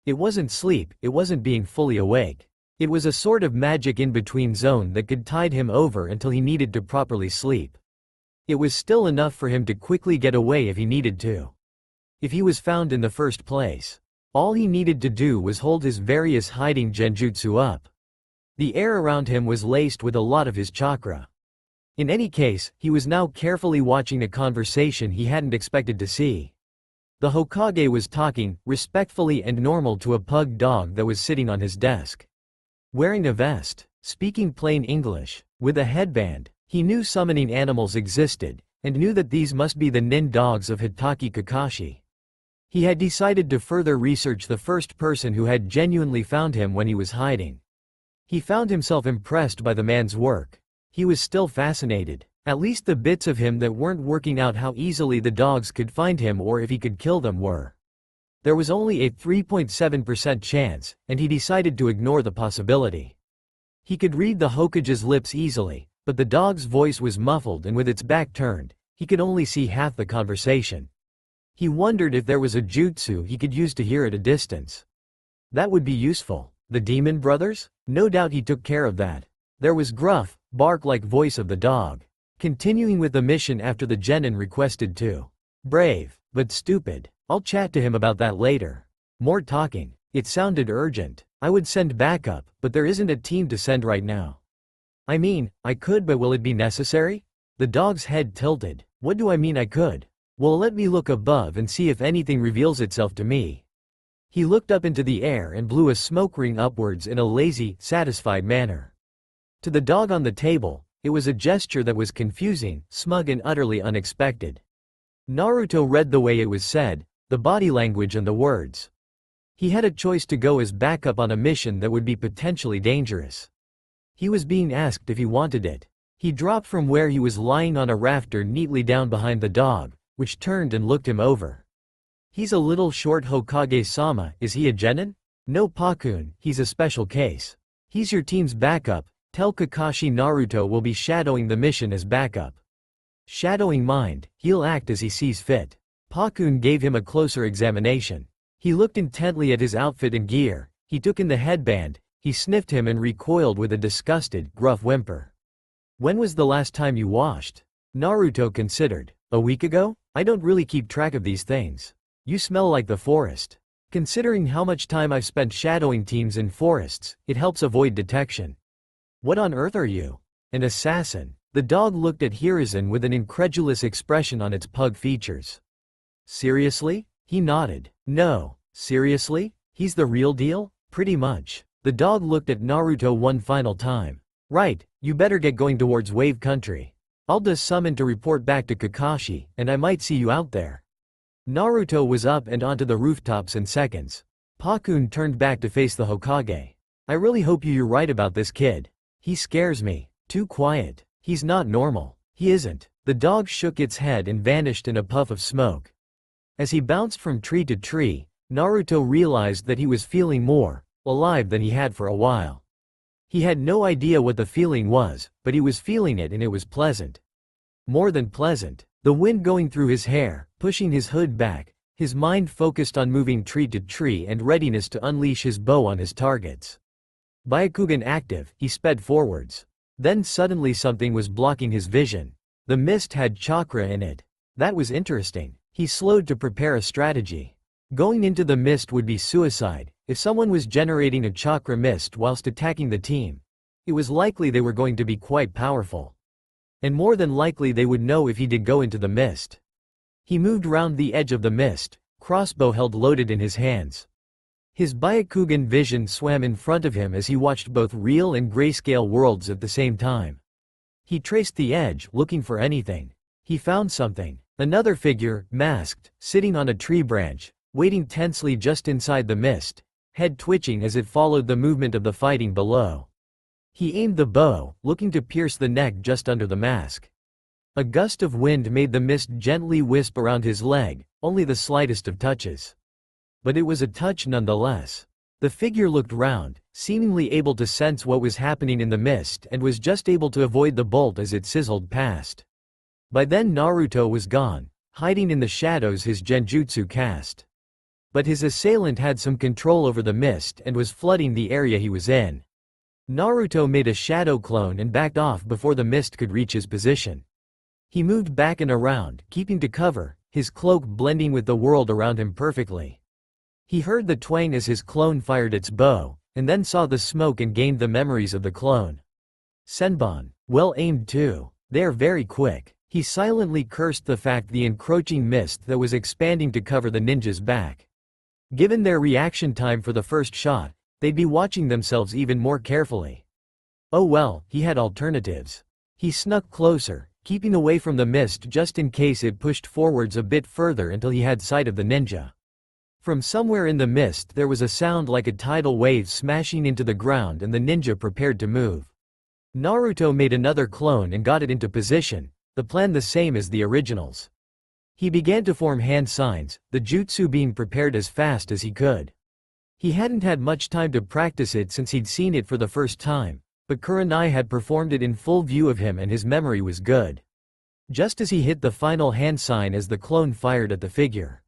It wasn't sleep, it wasn't being fully awake. It was a sort of magic in-between zone that could tide him over until he needed to properly sleep. It was still enough for him to quickly get away if he needed to. If he was found in the first place, all he needed to do was hold his various hiding genjutsu up. The air around him was laced with a lot of his chakra. In any case, he was now carefully watching a conversation he hadn't expected to see. The Hokage was talking, respectfully and normal, to a pug dog that was sitting on his desk. Wearing a vest, speaking plain English, with a headband, he knew summoning animals existed, and knew that these must be the nin dogs of Hitaki Kakashi. He had decided to further research the first person who had genuinely found him when he was hiding. He found himself impressed by the man's work. He was still fascinated, at least the bits of him that weren't working out how easily the dogs could find him or if he could kill them were. There was only a 3.7% chance, and he decided to ignore the possibility. He could read the Hokage's lips easily, but the dog's voice was muffled and with its back turned, he could only see half the conversation. He wondered if there was a jutsu he could use to hear at a distance. That would be useful. The demon brothers? No doubt he took care of that. There was gruff, bark-like voice of the dog. Continuing with the mission after the genin requested to. Brave, but stupid. I'll chat to him about that later. More talking. It sounded urgent. I would send backup, but there isn't a team to send right now. I mean, I could, but will it be necessary? The dog's head tilted. What do I mean I could? Well, let me look above and see if anything reveals itself to me. He looked up into the air and blew a smoke ring upwards in a lazy, satisfied manner. To the dog on the table, it was a gesture that was confusing, smug and utterly unexpected. Naruto read the way it was said, the body language and the words. He had a choice to go as backup on a mission that would be potentially dangerous. He was being asked if he wanted it. He dropped from where he was lying on a rafter neatly down behind the dog, which turned and looked him over. He's a little short Hokage-sama, is he a genin? No Pakun, he's a special case. He's your team's backup, tell Kakashi Naruto will be shadowing the mission as backup. Shadowing mind, he'll act as he sees fit. Pakun gave him a closer examination. He looked intently at his outfit and gear, he took in the headband, he sniffed him and recoiled with a disgusted, gruff whimper. When was the last time you washed? Naruto considered. A week ago? I don't really keep track of these things. You smell like the forest. Considering how much time I've spent shadowing teams in forests, it helps avoid detection. What on earth are you? An assassin. The dog looked at Hiruzen with an incredulous expression on its pug features. Seriously? He nodded. No. Seriously? He's the real deal? Pretty much. The dog looked at Naruto one final time. Right, you better get going towards Wave Country. I'll just summon to report back to Kakashi, and I might see you out there. Naruto was up and onto the rooftops in seconds. Pakun turned back to face the Hokage. I really hope you're right about this kid. He scares me. Too quiet. He's not normal. He isn't. The dog shook its head and vanished in a puff of smoke. As he bounced from tree to tree, Naruto realized that he was feeling more alive than he had for a while. He had no idea what the feeling was, but he was feeling it and it was pleasant. More than pleasant. The wind going through his hair, pushing his hood back, his mind focused on moving tree to tree and readiness to unleash his bow on his targets. Byakugan active, he sped forwards. Then suddenly something was blocking his vision. The mist had chakra in it. That was interesting. He slowed to prepare a strategy. Going into the mist would be suicide. If someone was generating a chakra mist whilst attacking the team, it was likely they were going to be quite powerful. And more than likely they would know if he did go into the mist. He moved round the edge of the mist, crossbow held loaded in his hands. His Byakugan vision swam in front of him as he watched both real and grayscale worlds at the same time. He traced the edge, looking for anything. He found something. Another figure, masked, sitting on a tree branch, waiting tensely just inside the mist, head twitching as it followed the movement of the fighting below. He aimed the bow, looking to pierce the neck just under the mask. A gust of wind made the mist gently wisp around his leg, only the slightest of touches. But it was a touch nonetheless. The figure looked round, seemingly able to sense what was happening in the mist and was just able to avoid the bolt as it sizzled past. By then Naruto was gone, hiding in the shadows his genjutsu cast. But his assailant had some control over the mist and was flooding the area he was in. Naruto made a shadow clone and backed off before the mist could reach his position. He moved back and around, keeping to cover, his cloak blending with the world around him perfectly. He heard the twang as his clone fired its bow, and then saw the smoke and gained the memories of the clone. Senbon, well aimed too. They're very quick. He silently cursed the fact the encroaching mist that was expanding to cover the ninja's back. Given their reaction time for the first shot, they'd be watching themselves even more carefully. Oh well, he had alternatives. He snuck closer, keeping away from the mist just in case it pushed forwards a bit further until he had sight of the ninja. From somewhere in the mist there was a sound like a tidal wave smashing into the ground, and the ninja prepared to move. Naruto made another clone and got it into position, the plan the same as the originals. He began to form hand signs, the jutsu being prepared as fast as he could. He hadn't had much time to practice it since he'd seen it for the first time, but Kurenai had performed it in full view of him and his memory was good. Just as he hit the final hand sign as the clone fired at the figure.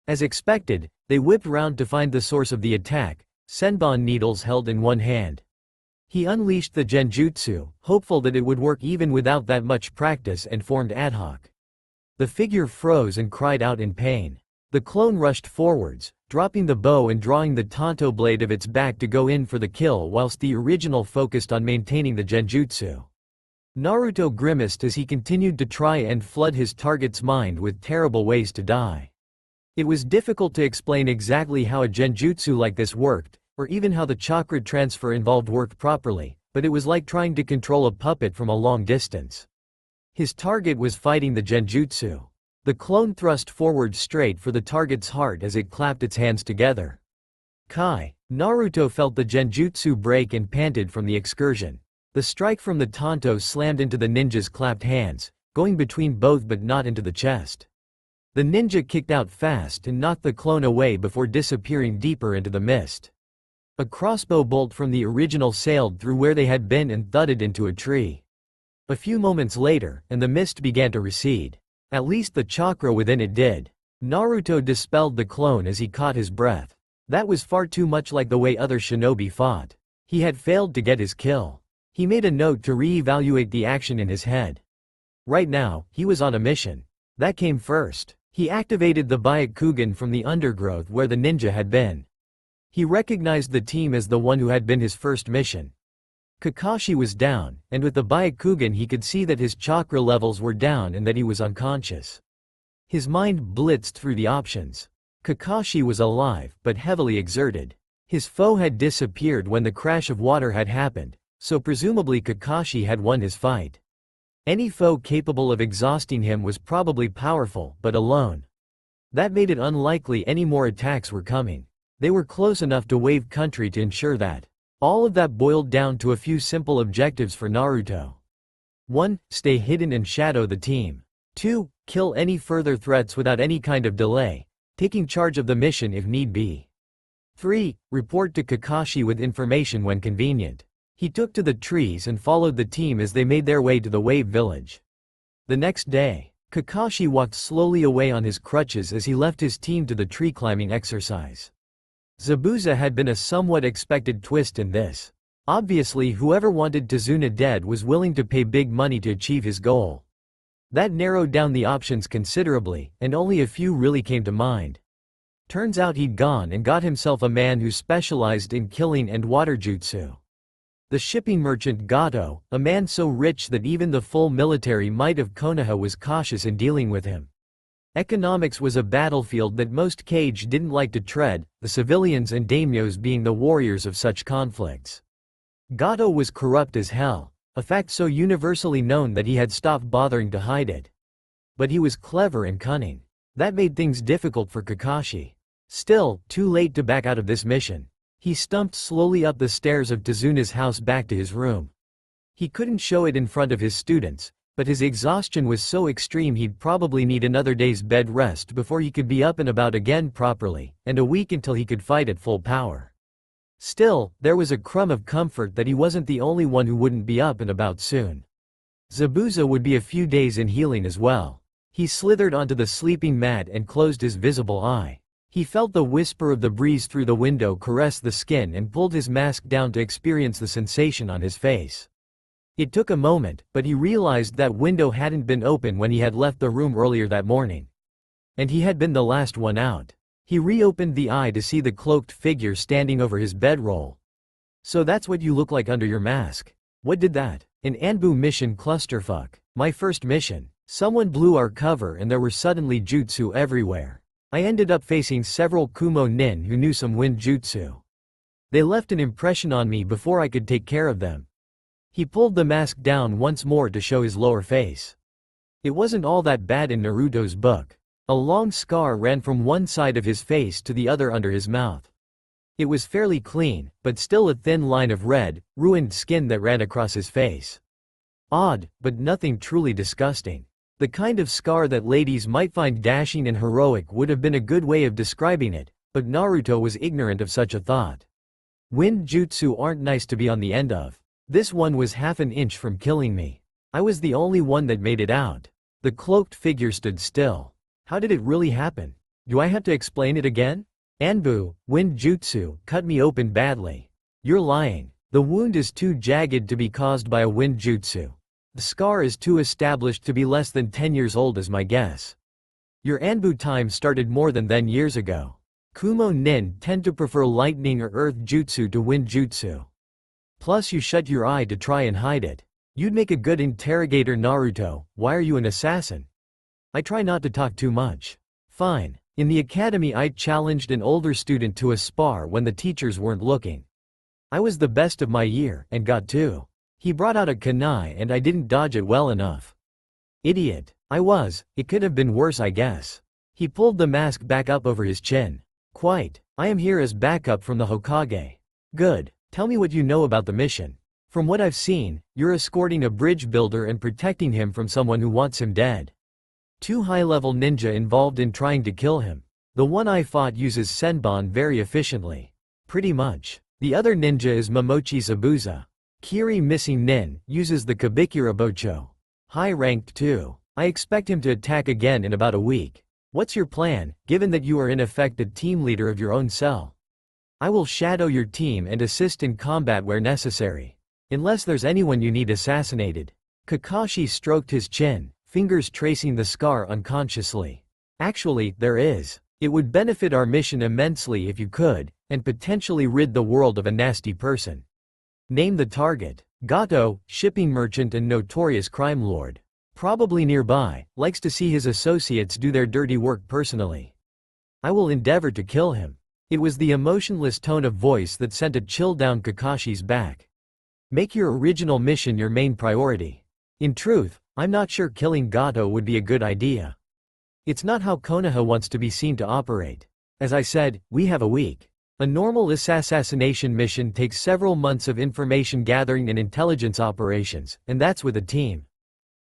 As expected, they whipped round to find the source of the attack, senbon needles held in one hand. He unleashed the genjutsu, hopeful that it would work even without that much practice, and formed ad hoc. The figure froze and cried out in pain. The clone rushed forwards, dropping the bow and drawing the tanto blade of its back to go in for the kill, whilst the original focused on maintaining the genjutsu. Naruto grimaced as he continued to try and flood his target's mind with terrible ways to die. It was difficult to explain exactly how a genjutsu like this worked, or even how the chakra transfer involved worked properly, but it was like trying to control a puppet from a long distance. His target was fighting the genjutsu. The clone thrust forward straight for the target's heart as it clapped its hands together. Kai. Naruto felt the genjutsu break and panted from the excursion. The strike from the tanto slammed into the ninja's clapped hands, going between both but not into the chest. The ninja kicked out fast and knocked the clone away before disappearing deeper into the mist. A crossbow bolt from the original sailed through where they had been and thudded into a tree. A few moments later, and the mist began to recede. At least the chakra within it did. Naruto dispelled the clone as he caught his breath. That was far too much like the way other shinobi fought. He had failed to get his kill. He made a note to re-evaluate the action in his head. Right now, he was on a mission. That came first. He activated the Byakugan from the undergrowth where the ninja had been. He recognized the team as the one who had been his first mission. Kakashi was down, and with the Byakugan he could see that his chakra levels were down and that he was unconscious. His mind blitzed through the options. Kakashi was alive, but heavily exerted. His foe had disappeared when the crash of water had happened, so presumably Kakashi had won his fight. Any foe capable of exhausting him was probably powerful, but alone. That made it unlikely any more attacks were coming. They were close enough to Wave Country to ensure that. All of that boiled down to a few simple objectives for Naruto. 1. Stay hidden and shadow the team. 2. Kill any further threats without any kind of delay, taking charge of the mission if need be. 3. Report to Kakashi with information when convenient. He took to the trees and followed the team as they made their way to the Wave Village. The next day, Kakashi walked slowly away on his crutches as he left his team to the tree climbing exercise. Zabuza had been a somewhat expected twist in this. Obviously whoever wanted Tazuna dead was willing to pay big money to achieve his goal. That narrowed down the options considerably, and only a few really came to mind. Turns out he'd gone and got himself a man who specialized in killing and water jutsu. The shipping merchant Gato, a man so rich that even the full military might of Konoha was cautious in dealing with him. Economics was a battlefield that most Kage didn't like to tread, the civilians and daimyos being the warriors of such conflicts. Gato was corrupt as hell, a fact so universally known that he had stopped bothering to hide it. But he was clever and cunning. That made things difficult for Kakashi. Still, too late to back out of this mission. He stumped slowly up the stairs of Tazuna's house back to his room. He couldn't show it in front of his students, but his exhaustion was so extreme he'd probably need another day's bed rest before he could be up and about again properly, and a week until he could fight at full power. Still, there was a crumb of comfort that he wasn't the only one who wouldn't be up and about soon. Zabuza would be a few days in healing as well. He slithered onto the sleeping mat and closed his visible eye. He felt the whisper of the breeze through the window caress the skin and pulled his mask down to experience the sensation on his face. It took a moment, but he realized that window hadn't been open when he had left the room earlier that morning. And he had been the last one out. He reopened the eye to see the cloaked figure standing over his bedroll. So that's what you look like under your mask. What did that? An Anbu mission clusterfuck. My first mission. Someone blew our cover and there were suddenly jutsu everywhere. I ended up facing several Kumo nin who knew some wind jutsu. They left an impression on me before I could take care of them. He pulled the mask down once more to show his lower face. It wasn't all that bad in Naruto's book. A long scar ran from one side of his face to the other under his mouth. It was fairly clean, but still a thin line of red, ruined skin that ran across his face. Odd, but nothing truly disgusting. The kind of scar that ladies might find dashing and heroic would have been a good way of describing it, but Naruto was ignorant of such a thought. Wind jutsu aren't nice to be on the end of. This one was half an inch from killing me. I was the only one that made it out. The cloaked figure stood still. How did it really happen? Do I have to explain it again? Anbu, wind jutsu, cut me open badly. You're lying. The wound is too jagged to be caused by a wind jutsu. The scar is too established to be less than 10 years old is my guess. Your Anbu time started more than then years ago. Kumo nin tend to prefer lightning or earth jutsu to wind jutsu. Plus you shut your eye to try and hide it. You'd make a good interrogator. Naruto, why are you an assassin? I try not to talk too much. Fine. In the academy I challenged an older student to a spar when the teachers weren't looking. I was the best of my year, and got 2. He brought out a kunai and I didn't dodge it well enough. Idiot. I was. It could have been worse I guess. He pulled the mask back up over his chin. Quite. I am here as backup from the Hokage. Good. Tell me what you know about the mission. From what I've seen, you're escorting a bridge builder and protecting him from someone who wants him dead. 2 high-level ninja involved in trying to kill him. The one I fought uses senbon very efficiently. Pretty much. The other ninja is Momochi Zabuza. Kiri missing nin uses the Kabikira Bocho. High-ranked too. I expect him to attack again in about a week. What's your plan, given that you are in effect a team leader of your own cell? I will shadow your team and assist in combat where necessary. Unless there's anyone you need assassinated. Kakashi stroked his chin, fingers tracing the scar unconsciously. Actually, there is. It would benefit our mission immensely if you could, and potentially rid the world of a nasty person. Name the target. Gato, shipping merchant and notorious crime lord. Probably nearby, likes to see his associates do their dirty work personally. I will endeavor to kill him. It was the emotionless tone of voice that sent a chill down Kakashi's back. Make your original mission your main priority. In truth, I'm not sure killing Gato would be a good idea. It's not how Konoha wants to be seen to operate. As I said, we have a week. A normal assassination mission takes several months of information gathering and intelligence operations, and that's with a team.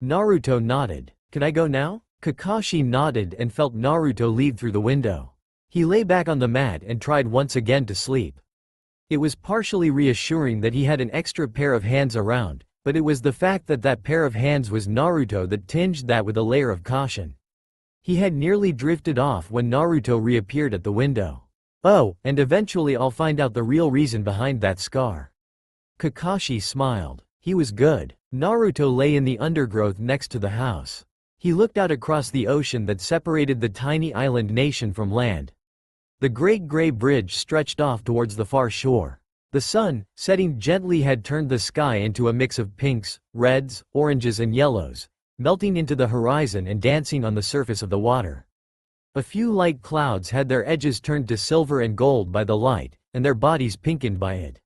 Naruto nodded. Can I go now? Kakashi nodded and felt Naruto leave through the window. He lay back on the mat and tried once again to sleep. It was partially reassuring that he had an extra pair of hands around, but it was the fact that that pair of hands was Naruto that tinged that with a layer of caution. He had nearly drifted off when Naruto reappeared at the window. Oh, and eventually I'll find out the real reason behind that scar. Kakashi smiled. He was good. Naruto lay in the undergrowth next to the house. He looked out across the ocean that separated the tiny island nation from land. The great gray bridge stretched off towards the far shore. The sun, setting gently, had turned the sky into a mix of pinks, reds, oranges and yellows, melting into the horizon and dancing on the surface of the water. A few light clouds had their edges turned to silver and gold by the light, and their bodies pinkened by it.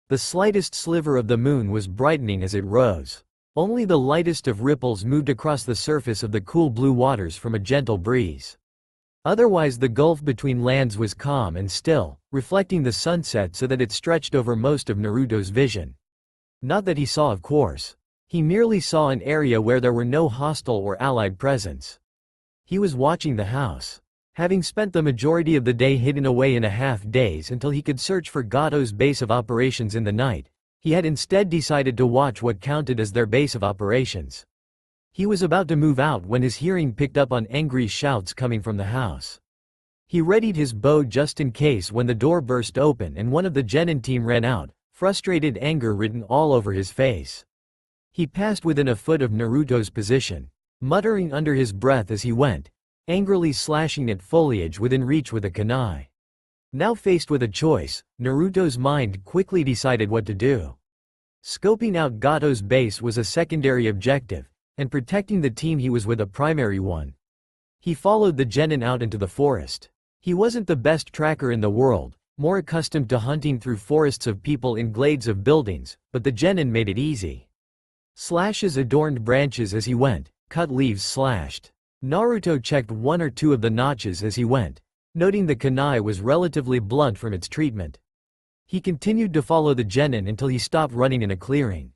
The slightest sliver of the moon was brightening as it rose. Only the lightest of ripples moved across the surface of the cool blue waters from a gentle breeze. Otherwise the gulf between lands was calm and still, reflecting the sunset so that it stretched over most of Naruto's vision. Not that he saw, of course. He merely saw an area where there were no hostile or allied presence. He was watching the house. Having spent the majority of the day hidden away in a half-daze until he could search for Gato's base of operations in the night, he had instead decided to watch what counted as their base of operations. He was about to move out when his hearing picked up on angry shouts coming from the house. He readied his bow just in case when the door burst open and one of the genin team ran out, frustrated anger written all over his face. He passed within a foot of Naruto's position, muttering under his breath as he went, angrily slashing at foliage within reach with a kunai. Now faced with a choice, Naruto's mind quickly decided what to do. Scoping out Gato's base was a secondary objective, and protecting the team he was with a primary one. He followed the genin out into the forest. He wasn't the best tracker in the world, more accustomed to hunting through forests of people in glades of buildings, but the genin made it easy. Slashes adorned branches as he went, cut leaves slashed. Naruto checked one or two of the notches as he went, noting the kunai was relatively blunt from its treatment. He continued to follow the genin until he stopped running in a clearing.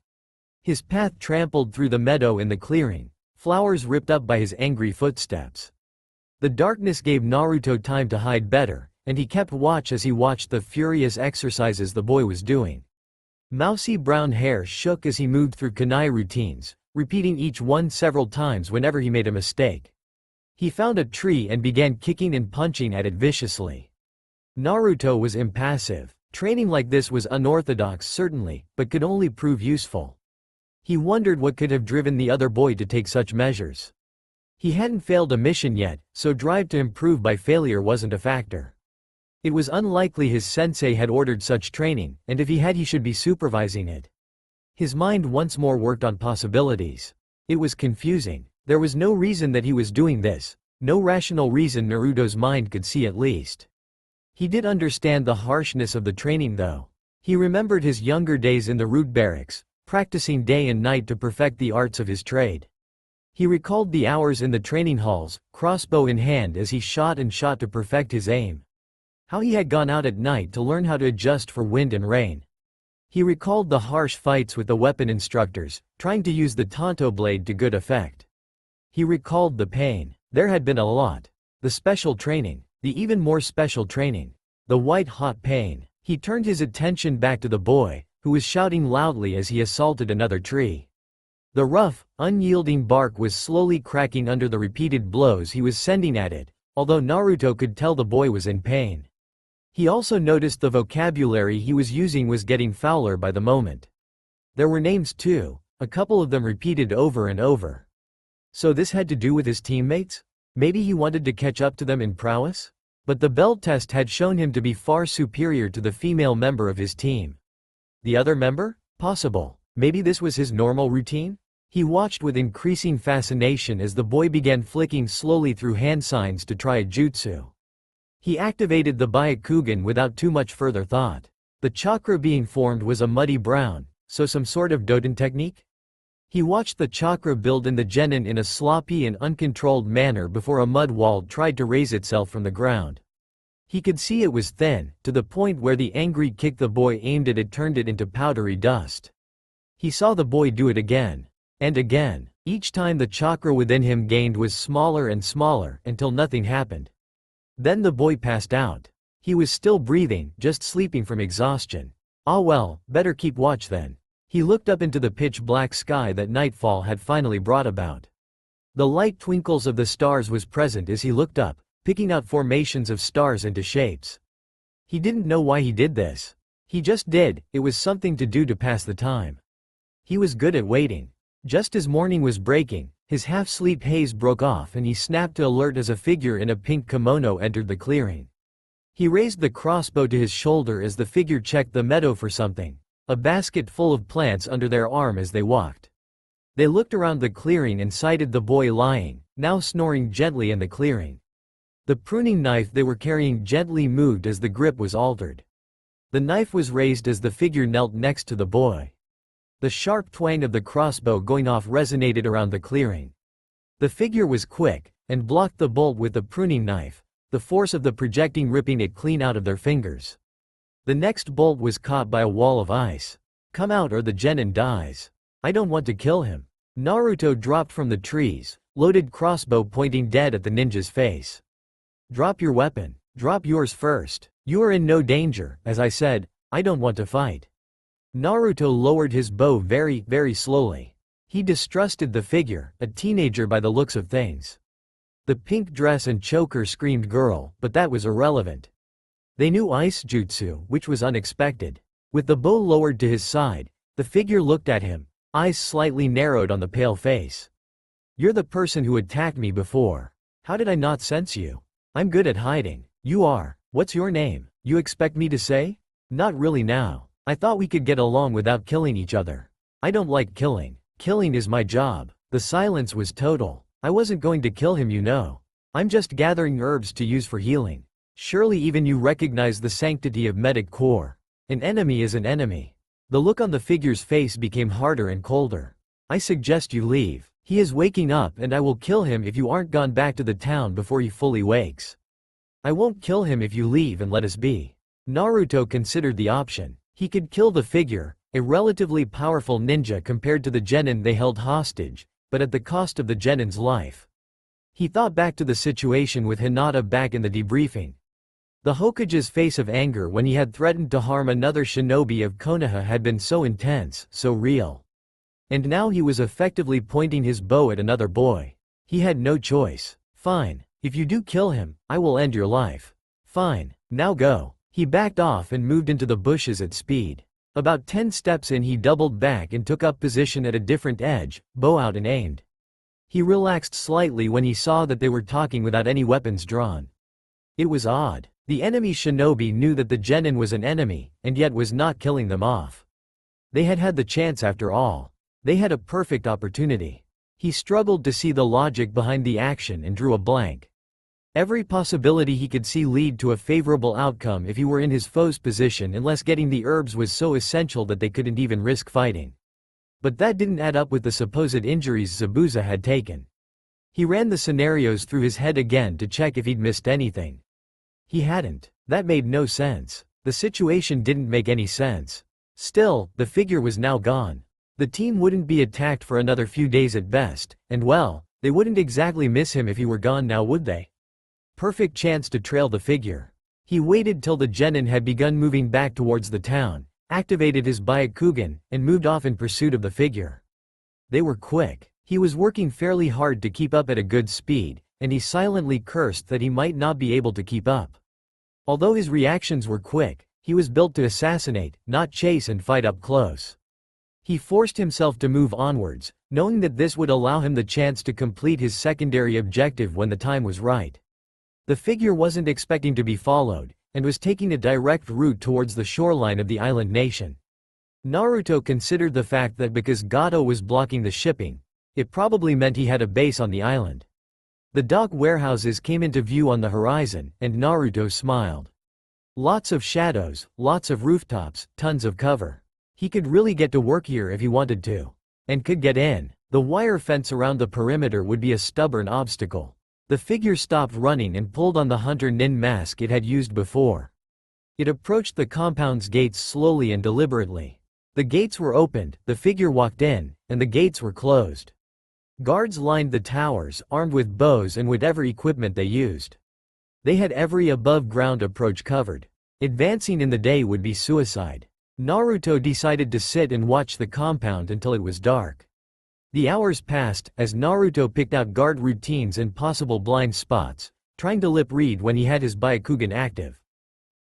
His path trampled through the meadow in the clearing, flowers ripped up by his angry footsteps. The darkness gave Naruto time to hide better, and he kept watch as he watched the furious exercises the boy was doing. Mousy brown hair shook as he moved through kunai routines, repeating each one several times whenever he made a mistake. He found a tree and began kicking and punching at it viciously. Naruto was impassive. Training like this was unorthodox certainly, but could only prove useful. He wondered what could have driven the other boy to take such measures. He hadn't failed a mission yet, so drive to improve by failure wasn't a factor. It was unlikely his sensei had ordered such training, and if he had he should be supervising it. His mind once more worked on possibilities. It was confusing. There was no reason that he was doing this, no rational reason Naruto's mind could see at least. He did understand the harshness of the training though. He remembered his younger days in the root barracks, practicing day and night to perfect the arts of his trade. He recalled the hours in the training halls, crossbow in hand as he shot and shot to perfect his aim. How he had gone out at night to learn how to adjust for wind and rain. He recalled the harsh fights with the weapon instructors, trying to use the tanto blade to good effect. He recalled the pain. There had been a lot. The special training, the even more special training, the white-hot pain. He turned his attention back to the boy, who was shouting loudly as he assaulted another tree. The rough, unyielding bark was slowly cracking under the repeated blows he was sending at it, although Naruto could tell the boy was in pain. He also noticed the vocabulary he was using was getting fouler by the moment. There were names too, a couple of them repeated over and over. So this had to do with his teammates? Maybe he wanted to catch up to them in prowess? But the belt test had shown him to be far superior to the female member of his team. The other member? Possible. Maybe this was his normal routine? He watched with increasing fascination as the boy began flicking slowly through hand signs to try a jutsu. He activated the Byakugan without too much further thought. The chakra being formed was a muddy brown, so some sort of Doden technique? He watched the chakra build in the genin in a sloppy and uncontrolled manner before a mud wall tried to raise itself from the ground. He could see it was thin, to the point where the angry kick the boy aimed at it turned it into powdery dust. He saw the boy do it again. And again. Each time the chakra within him gained was smaller and smaller, until nothing happened. Then the boy passed out. He was still breathing, just sleeping from exhaustion. Ah well, better keep watch then. He looked up into the pitch-black sky that nightfall had finally brought about. The light twinkles of the stars was present as he looked up, picking out formations of stars into shapes. He didn't know why he did this. He just did, it was something to do to pass the time. He was good at waiting. Just as morning was breaking, his half-sleep haze broke off and he snapped to alert as a figure in a pink kimono entered the clearing. He raised the crossbow to his shoulder as the figure checked the meadow for something, a basket full of plants under their arm as they walked. They looked around the clearing and sighted the boy lying, now snoring gently in the clearing. The pruning knife they were carrying gently moved as the grip was altered. The knife was raised as the figure knelt next to the boy. The sharp twang of the crossbow going off resonated around the clearing. The figure was quick, and blocked the bolt with the pruning knife, the force of the projecting ripping it clean out of their fingers. The next bolt was caught by a wall of ice. Come out or the genin dies. I don't want to kill him. Naruto dropped from the trees, loaded crossbow pointing dead at the ninja's face. Drop your weapon. Drop yours first. You are in no danger, as I said, I don't want to fight. Naruto lowered his bow very, very slowly. He distrusted the figure, a teenager by the looks of things. The pink dress and choker screamed girl, but that was irrelevant. They knew ice jutsu, which was unexpected. With the bow lowered to his side, the figure looked at him, eyes slightly narrowed on the pale face. "You're the person who attacked me before. How did I not sense you? I'm good at hiding. You are. What's your name? You expect me to say? Not really now. I thought we could get along without killing each other. I don't like killing. Killing is my job." The silence was total. "I wasn't going to kill him, you know. I'm just gathering herbs to use for healing. Surely even you recognize the sanctity of medic core. An enemy is an enemy." The look on the figure's face became harder and colder. "I suggest you leave. He is waking up and I will kill him if you aren't gone back to the town before he fully wakes." "I won't kill him if you leave and let us be." Naruto considered the option. He could kill the figure, a relatively powerful ninja compared to the genin they held hostage, but at the cost of the genin's life. He thought back to the situation with Hinata back in the debriefing. The Hokage's face of anger when he had threatened to harm another shinobi of Konoha had been so intense, so real. And now he was effectively pointing his bow at another boy. He had no choice. "Fine. If you do kill him, I will end your life." "Fine. Now go." He backed off and moved into the bushes at speed. About 10 steps in he doubled back and took up position at a different edge, bow out and aimed. He relaxed slightly when he saw that they were talking without any weapons drawn. It was odd. The enemy shinobi knew that the genin was an enemy, and yet was not killing them off. They had had the chance after all. They had a perfect opportunity. He struggled to see the logic behind the action and drew a blank. Every possibility he could see lead to a favorable outcome if he were in his foe's position, unless getting the herbs was so essential that they couldn't even risk fighting. But that didn't add up with the supposed injuries Zabuza had taken. He ran the scenarios through his head again to check if he'd missed anything. He hadn't. That made no sense. The situation didn't make any sense. Still, the figure was now gone. The team wouldn't be attacked for another few days at best, and well, they wouldn't exactly miss him if he were gone now, would they? Perfect chance to trail the figure. He waited till the genin had begun moving back towards the town, activated his Byakugan, and moved off in pursuit of the figure. They were quick. He was working fairly hard to keep up at a good speed, and he silently cursed that he might not be able to keep up. Although his reactions were quick, he was built to assassinate, not chase and fight up close. He forced himself to move onwards, knowing that this would allow him the chance to complete his secondary objective when the time was right. The figure wasn't expecting to be followed, and was taking a direct route towards the shoreline of the island nation. Naruto considered the fact that because Gato was blocking the shipping, it probably meant he had a base on the island. The dock warehouses came into view on the horizon, and Naruto smiled. Lots of shadows, lots of rooftops, tons of cover. He could really get to work here if he wanted to. And could get in. The wire fence around the perimeter would be a stubborn obstacle. The figure stopped running and pulled on the hunter nin mask it had used before. It approached the compound's gates slowly and deliberately. The gates were opened, the figure walked in, and the gates were closed. Guards lined the towers, armed with bows and whatever equipment they used. They had every above-ground approach covered. Advancing in the day would be suicide. Naruto decided to sit and watch the compound until it was dark. The hours passed, as Naruto picked out guard routines and possible blind spots, trying to lip-read when he had his Byakugan active.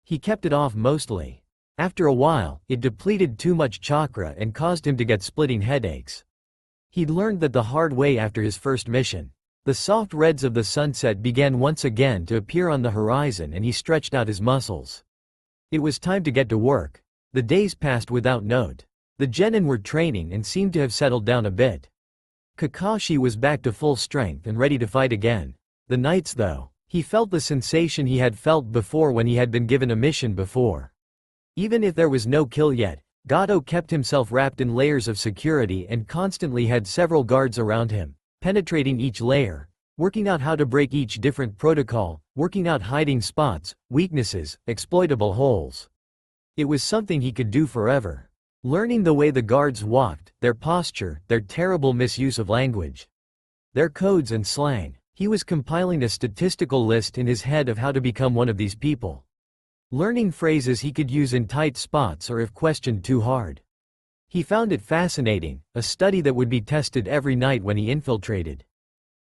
He kept it off mostly. After a while, it depleted too much chakra and caused him to get splitting headaches. He'd learned that the hard way after his first mission. The soft reds of the sunset began once again to appear on the horizon and he stretched out his muscles. It was time to get to work. The days passed without note. The genin were training and seemed to have settled down a bit. Kakashi was back to full strength and ready to fight again. The nights though, he felt the sensation he had felt before when he had been given a mission before. Even if there was no kill yet, Gato kept himself wrapped in layers of security and constantly had several guards around him, penetrating each layer, working out how to break each different protocol, working out hiding spots, weaknesses, exploitable holes. It was something he could do forever. Learning the way the guards walked, their posture, their terrible misuse of language, their codes and slang. He was compiling a statistical list in his head of how to become one of these people. Learning phrases he could use in tight spots or if questioned too hard. He found it fascinating, a study that would be tested every night when he infiltrated.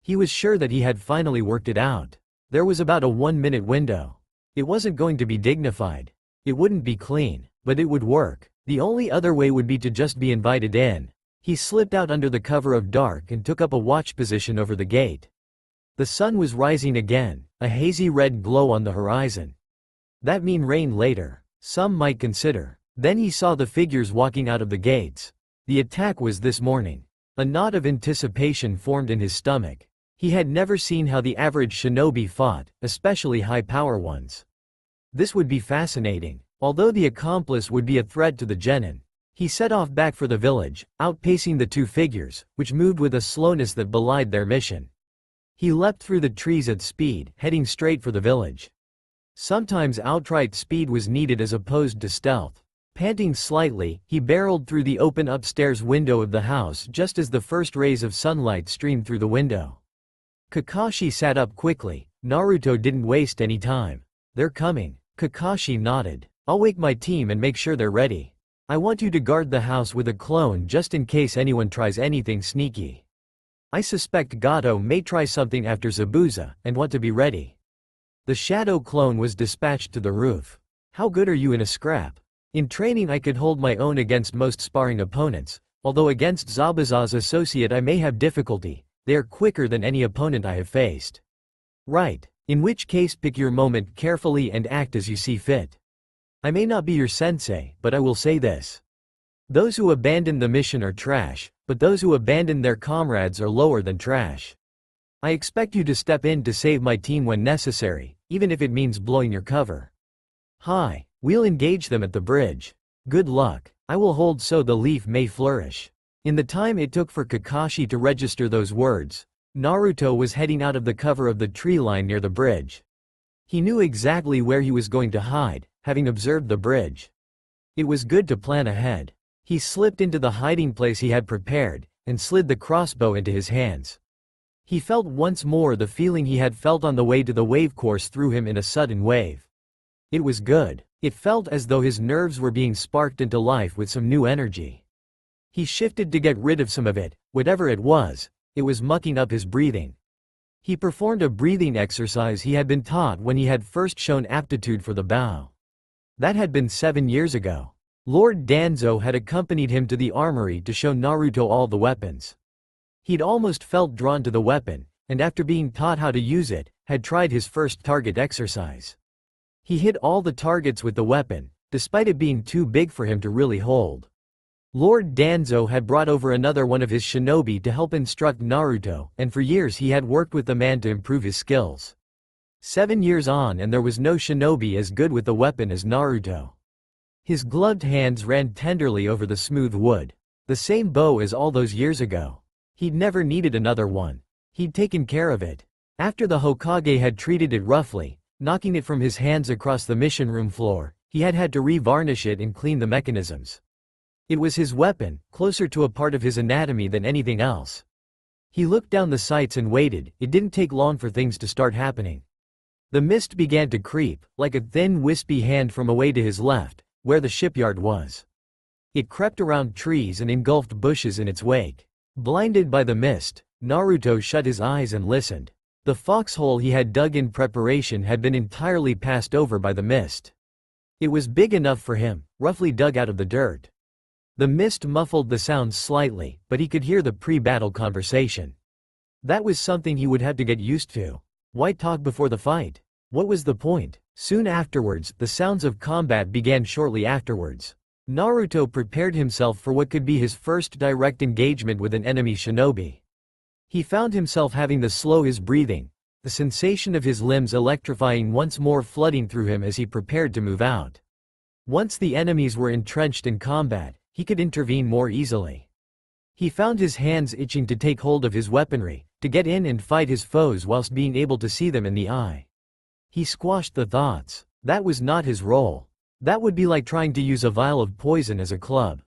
He was sure that he had finally worked it out. There was about a 1-minute window. It wasn't going to be dignified. It wouldn't be clean, but it would work. The only other way would be to just be invited in. He slipped out under the cover of dark and took up a watch position over the gate. The sun was rising again, a hazy red glow on the horizon. That mean rain later, some might consider. Then he saw the figures walking out of the gates. The attack was this morning. A knot of anticipation formed in his stomach. He had never seen how the average shinobi fought, especially high-power ones. This would be fascinating. Although the accomplice would be a threat to the genin, he set off back for the village, outpacing the two figures, which moved with a slowness that belied their mission. He leapt through the trees at speed, heading straight for the village. Sometimes outright speed was needed as opposed to stealth. Panting slightly, he barreled through the open upstairs window of the house just as the first rays of sunlight streamed through the window. Kakashi sat up quickly. Naruto didn't waste any time. "They're coming." Kakashi nodded. "I'll wake my team and make sure they're ready. I want you to guard the house with a clone just in case anyone tries anything sneaky. I suspect Gato may try something after Zabuza, and want to be ready." The shadow clone was dispatched to the roof. "How good are you in a scrap?" "In training I could hold my own against most sparring opponents, although against Zabuza's associate I may have difficulty. They are quicker than any opponent I have faced." "Right. In which case pick your moment carefully and act as you see fit. I may not be your sensei, but I will say this. Those who abandon the mission are trash, but those who abandon their comrades are lower than trash. I expect you to step in to save my team when necessary, even if it means blowing your cover. Hi, we'll engage them at the bridge. Good luck. I will hold so the leaf may flourish." In the time it took for Kakashi to register those words, Naruto was heading out of the cover of the tree line near the bridge. He knew exactly where he was going to hide, having observed the bridge. It was good to plan ahead. He slipped into the hiding place he had prepared, and slid the crossbow into his hands. He felt once more the feeling he had felt on the way to the wave course through him in a sudden wave. It was good. It felt as though his nerves were being sparked into life with some new energy. He shifted to get rid of some of it, whatever it was mucking up his breathing. He performed a breathing exercise he had been taught when he had first shown aptitude for the bow. That had been 7 years ago. Lord Danzo had accompanied him to the armory to show Naruto all the weapons. He'd almost felt drawn to the weapon, and after being taught how to use it, had tried his first target exercise. He hit all the targets with the weapon, despite it being too big for him to really hold. Lord Danzo had brought over another one of his shinobi to help instruct Naruto, and for years he had worked with the man to improve his skills. 7 years on and there was no shinobi as good with the weapon as Naruto. His gloved hands ran tenderly over the smooth wood. The same bow as all those years ago. He'd never needed another one. He'd taken care of it. After the Hokage had treated it roughly, knocking it from his hands across the mission room floor, he had had to re-varnish it and clean the mechanisms. It was his weapon, closer to a part of his anatomy than anything else. He looked down the sights and waited. It didn't take long for things to start happening. The mist began to creep, like a thin wispy hand from away to his left, where the shipyard was. It crept around trees and engulfed bushes in its wake. Blinded by the mist, Naruto shut his eyes and listened. The foxhole he had dug in preparation had been entirely passed over by the mist. It was big enough for him, roughly dug out of the dirt. The mist muffled the sounds slightly, but he could hear the pre-battle conversation. That was something he would have to get used to. Why talk before the fight? What was the point? Soon afterwards, the sounds of combat began shortly afterwards. Naruto prepared himself for what could be his first direct engagement with an enemy shinobi. He found himself having to slow his breathing, the sensation of his limbs electrifying once more flooding through him as he prepared to move out. Once the enemies were entrenched in combat, he could intervene more easily. He found his hands itching to take hold of his weaponry, to get in and fight his foes whilst being able to see them in the eye. He squashed the thoughts. That was not his role. That would be like trying to use a vial of poison as a club.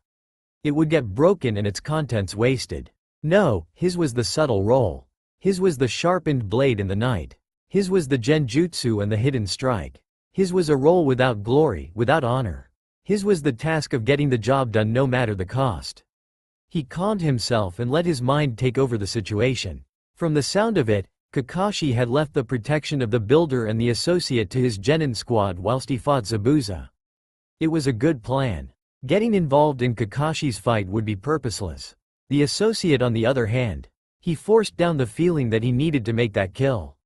It would get broken and its contents wasted. No, his was the subtle role. His was the sharpened blade in the night. His was the genjutsu and the hidden strike. His was a role without glory, without honor. His was the task of getting the job done no matter the cost. He calmed himself and let his mind take over the situation. From the sound of it, Kakashi had left the protection of the builder and the associate to his genin squad whilst he fought Zabuza. It was a good plan. Getting involved in Kakashi's fight would be purposeless. The associate on the other hand, he forced down the feeling that he needed to make that kill.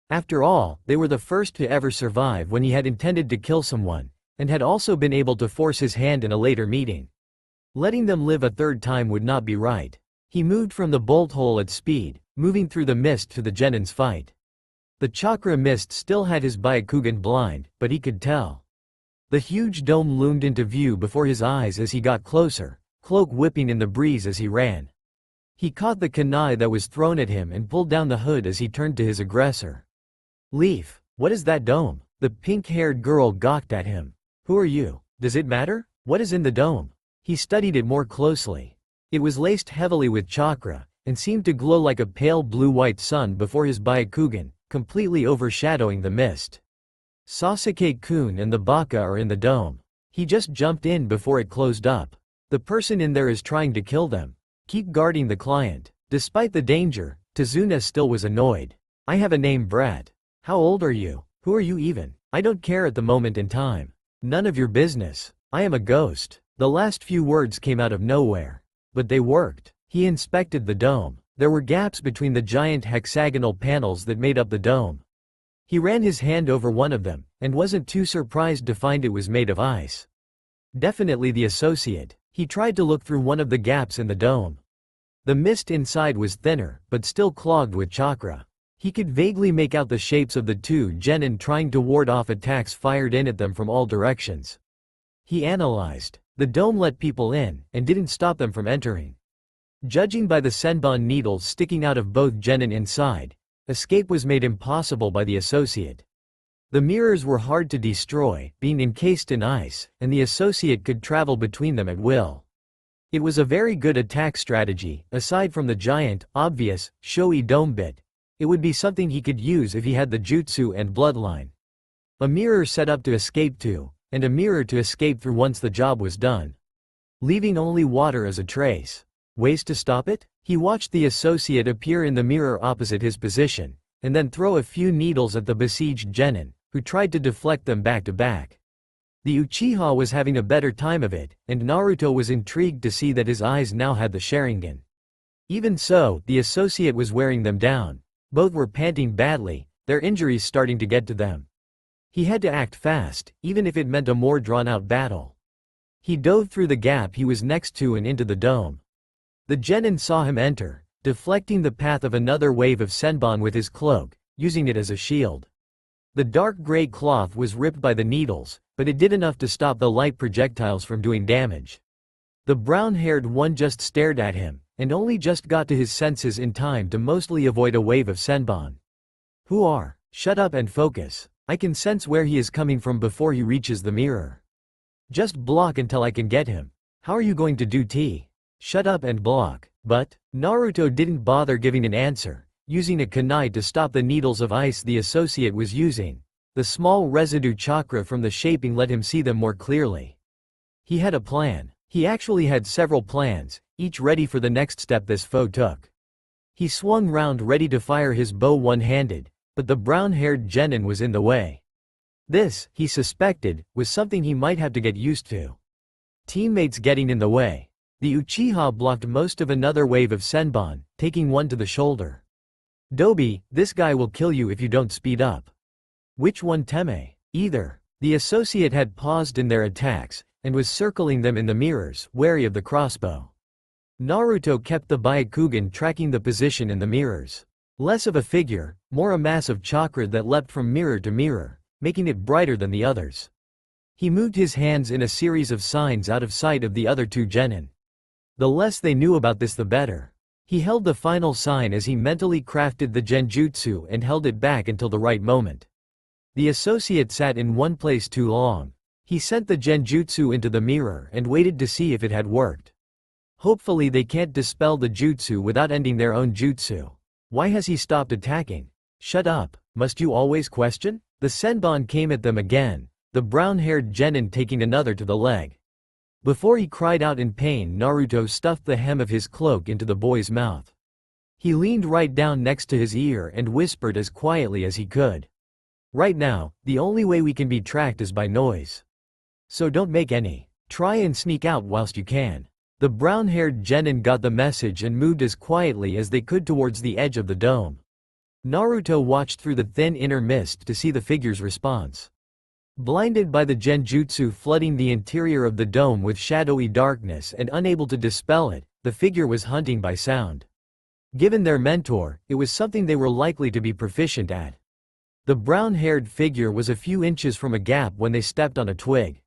After all, they were the first to ever survive when he had intended to kill someone, and had also been able to force his hand in a later meeting. Letting them live a third time would not be right. He moved from the bolt hole at speed, moving through the mist to the Genin's fight. The chakra mist still had his Byakugan blind, but he could tell. The huge dome loomed into view before his eyes as he got closer, cloak whipping in the breeze as he ran. He caught the kunai that was thrown at him and pulled down the hood as he turned to his aggressor. Leaf, what is that dome? The pink-haired girl gawked at him. Who are you? Does it matter? What is in the dome? He studied it more closely. It was laced heavily with chakra, and seemed to glow like a pale blue-white sun before his Byakugan, completely overshadowing the mist. Sasuke-kun and the Baka are in the dome. He just jumped in before it closed up. The person in there is trying to kill them. Keep guarding the client. Despite the danger, Tazuna still was annoyed. I have a name, brat. How old are you? Who are you even? I don't care at the moment in time. None of your business. I am a ghost. The last few words came out of nowhere. But they worked. He inspected the dome. There were gaps between the giant hexagonal panels that made up the dome. He ran his hand over one of them, and wasn't too surprised to find it was made of ice. Definitely the associate. He tried to look through one of the gaps in the dome. The mist inside was thinner, but still clogged with chakra. He could vaguely make out the shapes of the two genin trying to ward off attacks fired in at them from all directions. He analyzed. The dome let people in, and didn't stop them from entering. Judging by the senbon needles sticking out of both genin inside, escape was made impossible by the associate. The mirrors were hard to destroy, being encased in ice, and the associate could travel between them at will. It was a very good attack strategy. Aside from the giant, obvious, showy dome bit, it would be something he could use if he had the jutsu and bloodline. A mirror set up to escape to, and a mirror to escape through once the job was done. Leaving only water as a trace. Ways to stop it? He watched the associate appear in the mirror opposite his position, and then throw a few needles at the besieged genin, who tried to deflect them back to back. The Uchiha was having a better time of it, and Naruto was intrigued to see that his eyes now had the Sharingan. Even so, the associate was wearing them down. Both were panting badly, their injuries starting to get to them. He had to act fast, even if it meant a more drawn-out battle. He dove through the gap he was next to and into the dome. The genin saw him enter, deflecting the path of another wave of senbon with his cloak, using it as a shield. The dark gray cloth was ripped by the needles, but it did enough to stop the light projectiles from doing damage. The brown-haired one just stared at him, and only just got to his senses in time to mostly avoid a wave of senbon. Who are? Shut up and focus. I can sense where he is coming from before he reaches the mirror. Just block until I can get him. How are you going to do T? Shut up and block. But Naruto didn't bother giving an answer, using a kunai to stop the needles of ice the associate was using. The small residue chakra from the shaping let him see them more clearly. He had a plan. He actually had several plans, each ready for the next step this foe took. He swung round ready to fire his bow one-handed, but the brown-haired genin was in the way. This, he suspected, was something he might have to get used to. Teammates getting in the way. The Uchiha blocked most of another wave of senbon, taking one to the shoulder. Dobi, this guy will kill you if you don't speed up. Which one Teme? Either. The associate had paused in their attacks, and was circling them in the mirrors, wary of the crossbow. Naruto kept the Byakugan tracking the position in the mirrors. Less of a figure, more a mass of chakra that leapt from mirror to mirror, making it brighter than the others. He moved his hands in a series of signs out of sight of the other two genin. The less they knew about this the better. He held the final sign as he mentally crafted the genjutsu and held it back until the right moment. The associate sat in one place too long. He sent the genjutsu into the mirror and waited to see if it had worked. Hopefully they can't dispel the jutsu without ending their own jutsu. Why has he stopped attacking? Shut up, must you always question? The senbon came at them again, the brown-haired genin taking another to the leg. Before he cried out in pain, Naruto stuffed the hem of his cloak into the boy's mouth. He leaned right down next to his ear and whispered as quietly as he could. Right now, the only way we can be tracked is by noise. So don't make any. Try and sneak out whilst you can. The brown-haired genin got the message and moved as quietly as they could towards the edge of the dome. Naruto watched through the thin inner mist to see the figure's response. Blinded by the genjutsu flooding the interior of the dome with shadowy darkness and unable to dispel it, the figure was hunting by sound. Given their mentor, it was something they were likely to be proficient at. The brown-haired figure was a few inches from a gap when they stepped on a twig.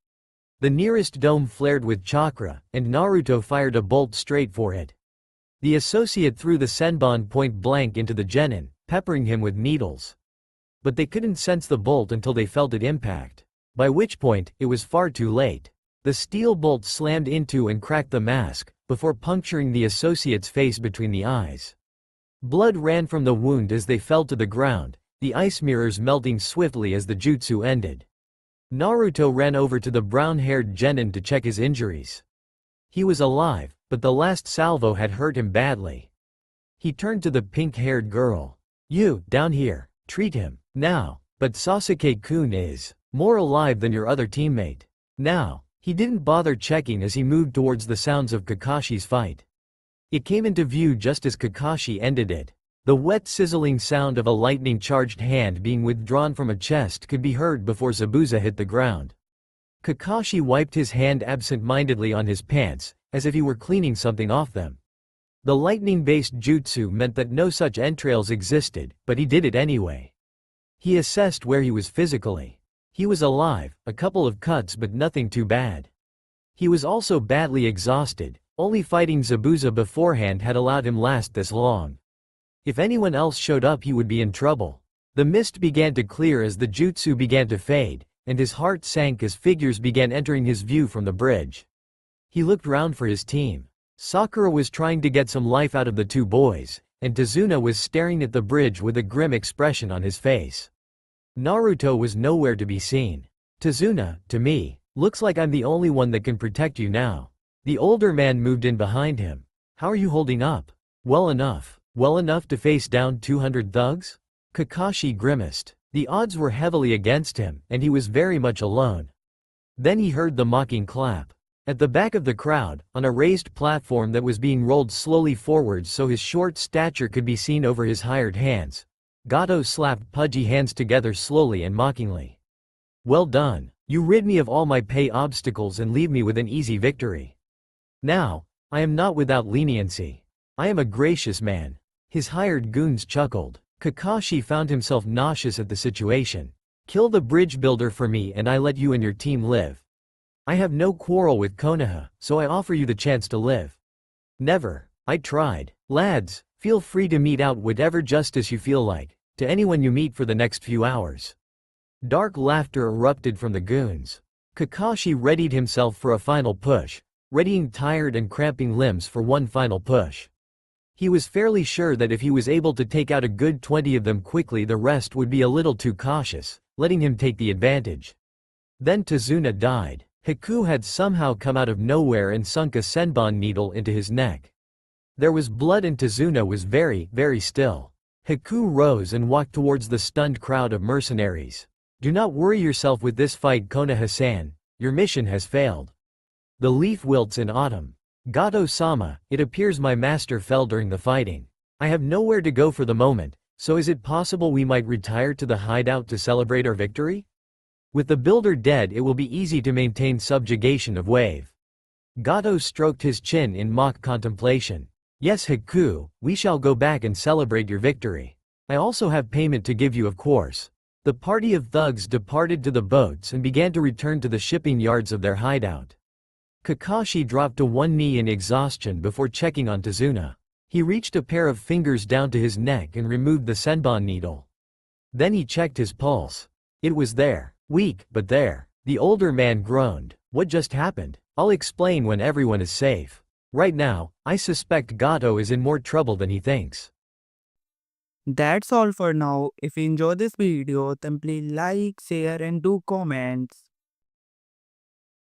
The nearest dome flared with chakra, and Naruto fired a bolt straight for it. The associate threw the senbon point blank into the genin, peppering him with needles. But they couldn't sense the bolt until they felt it impact. By which point, it was far too late. The steel bolt slammed into and cracked the mask, before puncturing the associate's face between the eyes. Blood ran from the wound as they fell to the ground, the ice mirrors melting swiftly as the jutsu ended. Naruto ran over to the brown-haired genin to check his injuries. He was alive, but the last salvo had hurt him badly. He turned to the pink-haired girl. "You, down here, treat him, now, but Sasuke-kun is more alive than your other teammate. Now." He didn't bother checking as he moved towards the sounds of Kakashi's fight. It came into view just as Kakashi ended it. The wet sizzling sound of a lightning-charged hand being withdrawn from a chest could be heard before Zabuza hit the ground. Kakashi wiped his hand absent-mindedly on his pants, as if he were cleaning something off them. The lightning-based jutsu meant that no such entrails existed, but he did it anyway. He assessed where he was physically. He was alive, a couple of cuts but nothing too bad. He was also badly exhausted, only fighting Zabuza beforehand had allowed him last this long. If anyone else showed up he would be in trouble. The mist began to clear as the jutsu began to fade, and his heart sank as figures began entering his view from the bridge. He looked round for his team. Sakura was trying to get some life out of the two boys, and Tazuna was staring at the bridge with a grim expression on his face. Naruto was nowhere to be seen. "Tazuna, to me, looks like I'm the only one that can protect you now." The older man moved in behind him. "How are you holding up?" "Well enough. Well enough to face down 200 thugs?" Kakashi grimaced. The odds were heavily against him, and he was very much alone. Then he heard the mocking clap. At the back of the crowd, on a raised platform that was being rolled slowly forward so his short stature could be seen over his hired hands, Gato slapped pudgy hands together slowly and mockingly. "Well done. You rid me of all my pay obstacles and leave me with an easy victory. Now, I am not without leniency. I am a gracious man." His hired goons chuckled. Kakashi found himself nauseous at the situation. "Kill the bridge builder for me and I let you and your team live. I have no quarrel with Konoha, so I offer you the chance to live." "Never. I tried. Lads, feel free to mete out whatever justice you feel like, to anyone you meet for the next few hours." Dark laughter erupted from the goons. Kakashi readied himself for a final push, readying tired and cramping limbs for one final push. He was fairly sure that if he was able to take out a good 20 of them quickly the rest would be a little too cautious, letting him take the advantage. Then Tazuna died. Haku had somehow come out of nowhere and sunk a senbon needle into his neck. There was blood and Tazuna was very, very still. Haku rose and walked towards the stunned crowd of mercenaries. "Do not worry yourself with this fight, Konoha-san. Your mission has failed. The leaf wilts in autumn. Gato-sama, it appears my master fell during the fighting. I have nowhere to go for the moment, so is it possible we might retire to the hideout to celebrate our victory? With the builder dead it will be easy to maintain subjugation of wave." Gato stroked his chin in mock contemplation. "Yes Haku, we shall go back and celebrate your victory. I also have payment to give you of course." The party of thugs departed to the boats and began to return to the shipping yards of their hideout. Kakashi dropped to one knee in exhaustion before checking on Tazuna. He reached a pair of fingers down to his neck and removed the senbon needle. Then he checked his pulse. It was there. Weak, but there. The older man groaned. "What just happened? I'll explain when everyone is safe. Right now, I suspect Gato is in more trouble than he thinks." That's all for now. If you enjoy this video, then please like, share and do comments.